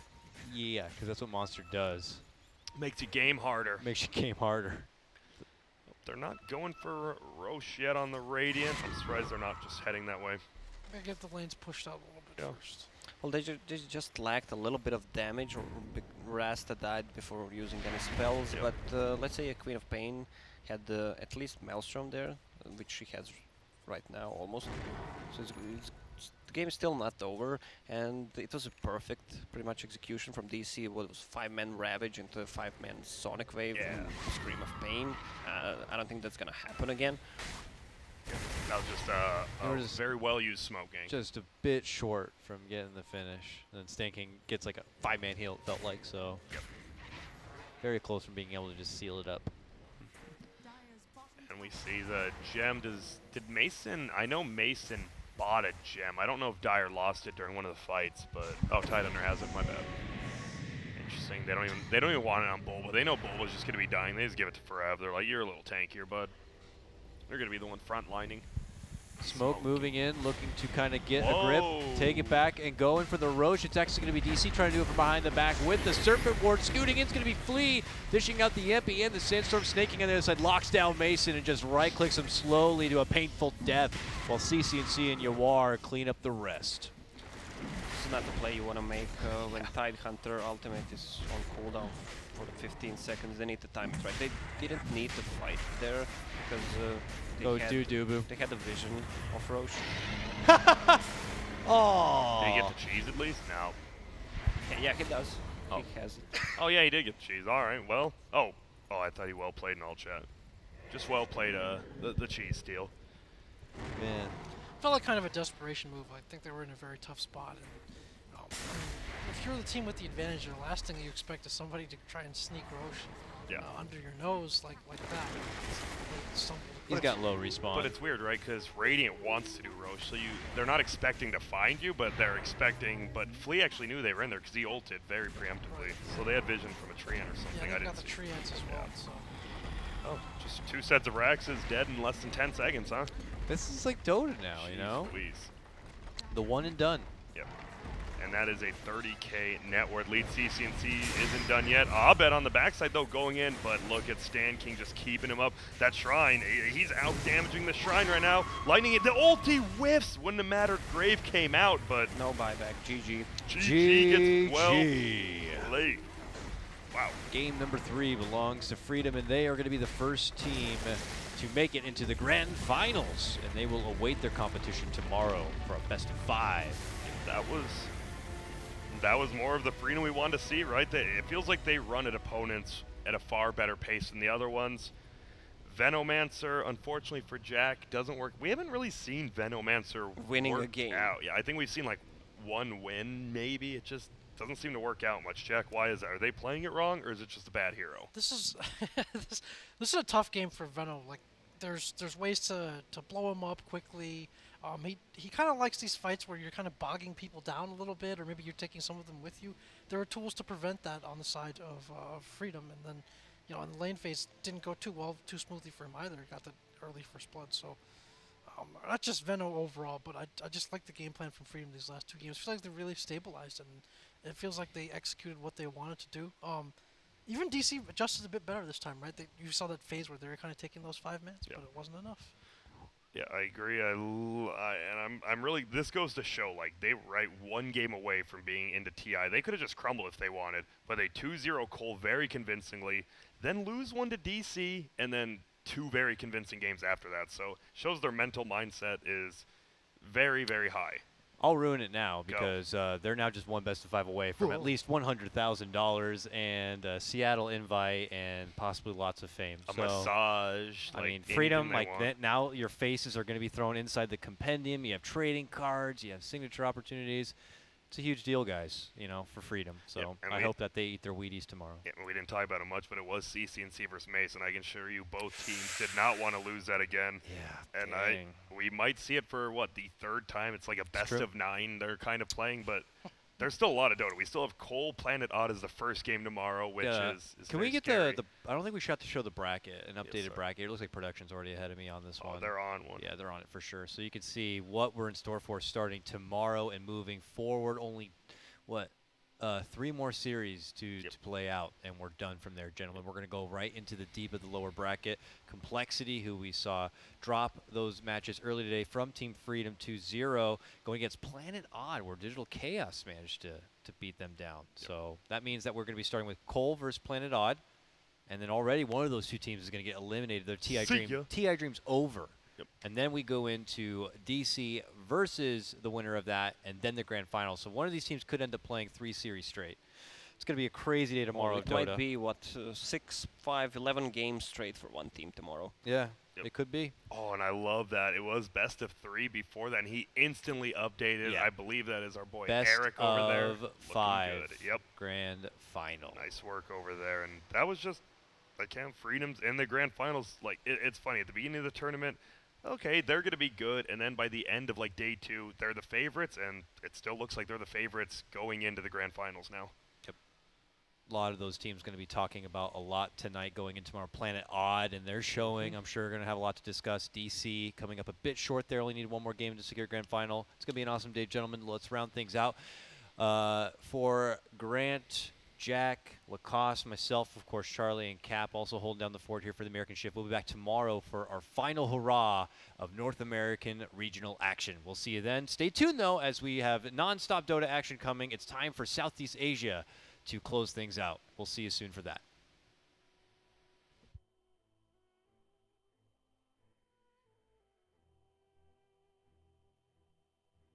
Speaker 2: Yeah, because that's what Monster does.
Speaker 1: Makes your game harder.
Speaker 2: Makes your game harder.
Speaker 1: They're not going for Roche yet on the Radiant. I'm surprised they're not just heading that way.
Speaker 4: Maybe get the lanes pushed out a little bit first.
Speaker 3: Well, they just lacked a little bit of damage, or Rasta died before using any spells, but let's say a Queen of Pain had at least Maelstrom there, which she has right now, almost. So the game is still not over, and it was a perfect, pretty much, execution from DC. What was 5-man Ravage into a 5-man Sonic Wave and Scream of Pain. I don't think that's gonna happen again.
Speaker 1: That was just a very well-used smoke gang.
Speaker 2: Just a bit short from getting the finish. And then Stanking gets like a 5-man heal, it felt like, so. Very close from being able to just seal it up.
Speaker 1: And we see the gem. Did Mason? I know Mason bought a gem. I don't know if Dyer lost it during one of the fights, but Tidehunter has it. My bad. Interesting. They don't even want it on Bulba. They know Bulba's just gonna be dying. They just give it to Forever. They're like, you're a little tankier, bud. They're gonna be the one frontlining.
Speaker 2: Smoke moving in, looking to kind of get a grip, take it back, and going for the Roche. It's actually going to be DC trying to do it from behind the back with the Serpent Ward. Scooting in, it's going to be Flea, dishing out the Empy and the Sandstorm. Snaking on the other side, locks down Mason and just right-clicks him slowly to a painful death, while CC&C and Yawar clean up the rest.
Speaker 3: This is not the play you want to make when Tidehunter ultimate is on cooldown for the 15 seconds. They need to time it right. They didn't need to fight there because they had a vision of Roche.
Speaker 2: Oh!
Speaker 1: Did he get the cheese at least? No.
Speaker 3: Yeah, he does.
Speaker 1: Oh.
Speaker 3: He has it.
Speaker 1: Oh yeah, he did get the cheese. All right. Well. Oh, I thought he well played in all chat. Just well played. The cheese steal.
Speaker 2: Man.
Speaker 4: Felt like kind of a desperation move. I think they were in a very tough spot. And, I mean, if you're the team with the advantage, the last thing you expect is somebody to try and sneak Roche under your nose like that.
Speaker 2: He's got low respawn.
Speaker 1: But it's weird, right? Because Radiant wants to do Roche, so they're not expecting to find you, but they're expecting. But Flea actually knew they were in there because he ulted very preemptively, so they had vision from a Treant or something.
Speaker 4: Yeah,
Speaker 1: I
Speaker 4: they got
Speaker 1: didn't
Speaker 4: the
Speaker 1: see.
Speaker 4: Treants as well. So.
Speaker 1: Oh, just 2 sets of racks is dead in less than 10 seconds, huh?
Speaker 2: This is like Dota now, you know?
Speaker 1: Please.
Speaker 2: The one and done.
Speaker 1: Yep. and that is a 30K net worth lead. CCNC isn't done yet. Abed on the backside, though, going in, but look at Stan King just keeping him up. That Shrine, he's out-damaging the Shrine right now. Lightning it. The ulti whiffs. Wouldn't have mattered. Grave came out, but...
Speaker 3: No buyback. GG.
Speaker 1: GG gets well played. Wow.
Speaker 2: Game number 3 belongs to Freedom, and they are going to be the first team to make it into the grand finals, and they will await their competition tomorrow for a best of 5.
Speaker 1: That was more of the Freedom we wanted to see, right? It feels like they run at opponents at a far better pace than the other ones. Venomancer, unfortunately for Jack, doesn't work. We haven't really seen Venomancer
Speaker 3: winning
Speaker 1: work
Speaker 3: a game.
Speaker 1: out. Yeah, I think we've seen like one win, maybe. It just doesn't seem to work out much. Jack, why is that? Are they playing it wrong, or is it just a bad hero?
Speaker 4: This is this is a tough game for Veno. Like, there's ways to blow him up quickly. He kind of likes these fights where you're kind of bogging people down a little bit, or maybe you're taking some of them with you. There are tools to prevent that on the side of Freedom, and then, you know, in the lane phase didn't go too smoothly for him either. Got the early first blood, so not just Veno overall, but I just like the game plan from Freedom these last 2 games. I feel like they're really stabilized, and it feels like they executed what they wanted to do. Even DC adjusted a bit better this time, right? You saw that phase where they were kind of taking those 5 minutes, but it wasn't enough.
Speaker 1: Yeah, I agree. And I'm really. This goes to show, like, they right one game away from being into TI. They could have just crumbled if they wanted, but they 2-0 Cole very convincingly, then lose one to DC, and then 2 very convincing games after that. So shows their mental mindset is very, very high.
Speaker 2: I'll ruin it now because they're now just one best of 5 away from at least $100,000 and a Seattle invite and possibly lots of fame.
Speaker 1: A massage.
Speaker 2: I mean, Freedom, like that, now your faces are going to be thrown inside the compendium. You have trading cards. You have signature opportunities. It's a huge deal, guys, you know, for Freedom. So I hope that they eat their Wheaties tomorrow.
Speaker 1: Yeah, we didn't talk about it much, but it was CCNC versus Mace, and I can assure you both teams did not want to lose that again.
Speaker 2: Yeah,
Speaker 1: and we might see it for, what, the 3rd time? It's like a best of 9 they're kind of playing, but there's still a lot of Dota. We still have Cole Planet Odd as the first game tomorrow, which is
Speaker 2: Can we get
Speaker 1: scary.
Speaker 2: the I don't think we should have to show the bracket, an updated bracket. It looks like production's already ahead of me on this one.
Speaker 1: Oh, they're on one.
Speaker 2: Yeah, they're on it for sure. So you can see what we're in store for starting tomorrow and moving forward. Only, 3 more series to play out, and we're done from there, gentlemen. We're going to go right into the deep of the lower bracket. Complexity, who we saw drop those matches early today from Team Freedom 2-0, going against Planet Odd, where Digital Chaos managed to beat them down. So that means that we're going to be starting with Cole versus Planet Odd, and then already one of those 2 teams is going to get eliminated. Their TI Dream's over. And then we go into DC versus the winner of that, and then the grand final. So one of these teams could end up playing 3 series straight. It's going to be a crazy day tomorrow.
Speaker 3: It might be, 6, 5, 11 games straight for one team tomorrow.
Speaker 2: Yeah, it could be.
Speaker 1: Oh, and I love that. It was best of 3 before that, and he instantly updated.
Speaker 2: Yeah.
Speaker 1: I believe that is our boy
Speaker 2: best
Speaker 1: Eric over there.
Speaker 2: Best of 5.
Speaker 1: Yep.
Speaker 2: Grand final.
Speaker 1: Nice work over there. And that was just, Freedom's in the grand finals. Like, it's funny. At the beginning of the tournament, okay, they're going to be good, and then by the end of, like, day 2, they're the favorites, and it still looks like they're the favorites going into the grand finals now.
Speaker 2: Yep. A lot of those teams going to be talking about a lot tonight going into tomorrow. Planet Odd, and they're showing, I'm sure, going to have a lot to discuss. DC coming up a bit short there. Only need 1 more game to secure grand final. It's going to be an awesome day, gentlemen. Let's round things out. For Grant, Jack, Lacoste, myself, of course, Charlie, and Cap also holding down the fort here for the American shift. We'll be back tomorrow for our final hurrah of North American regional action. We'll see you then. Stay tuned, though, as we have non-stop Dota action coming. It's time for Southeast Asia to close things out. We'll see you soon for that.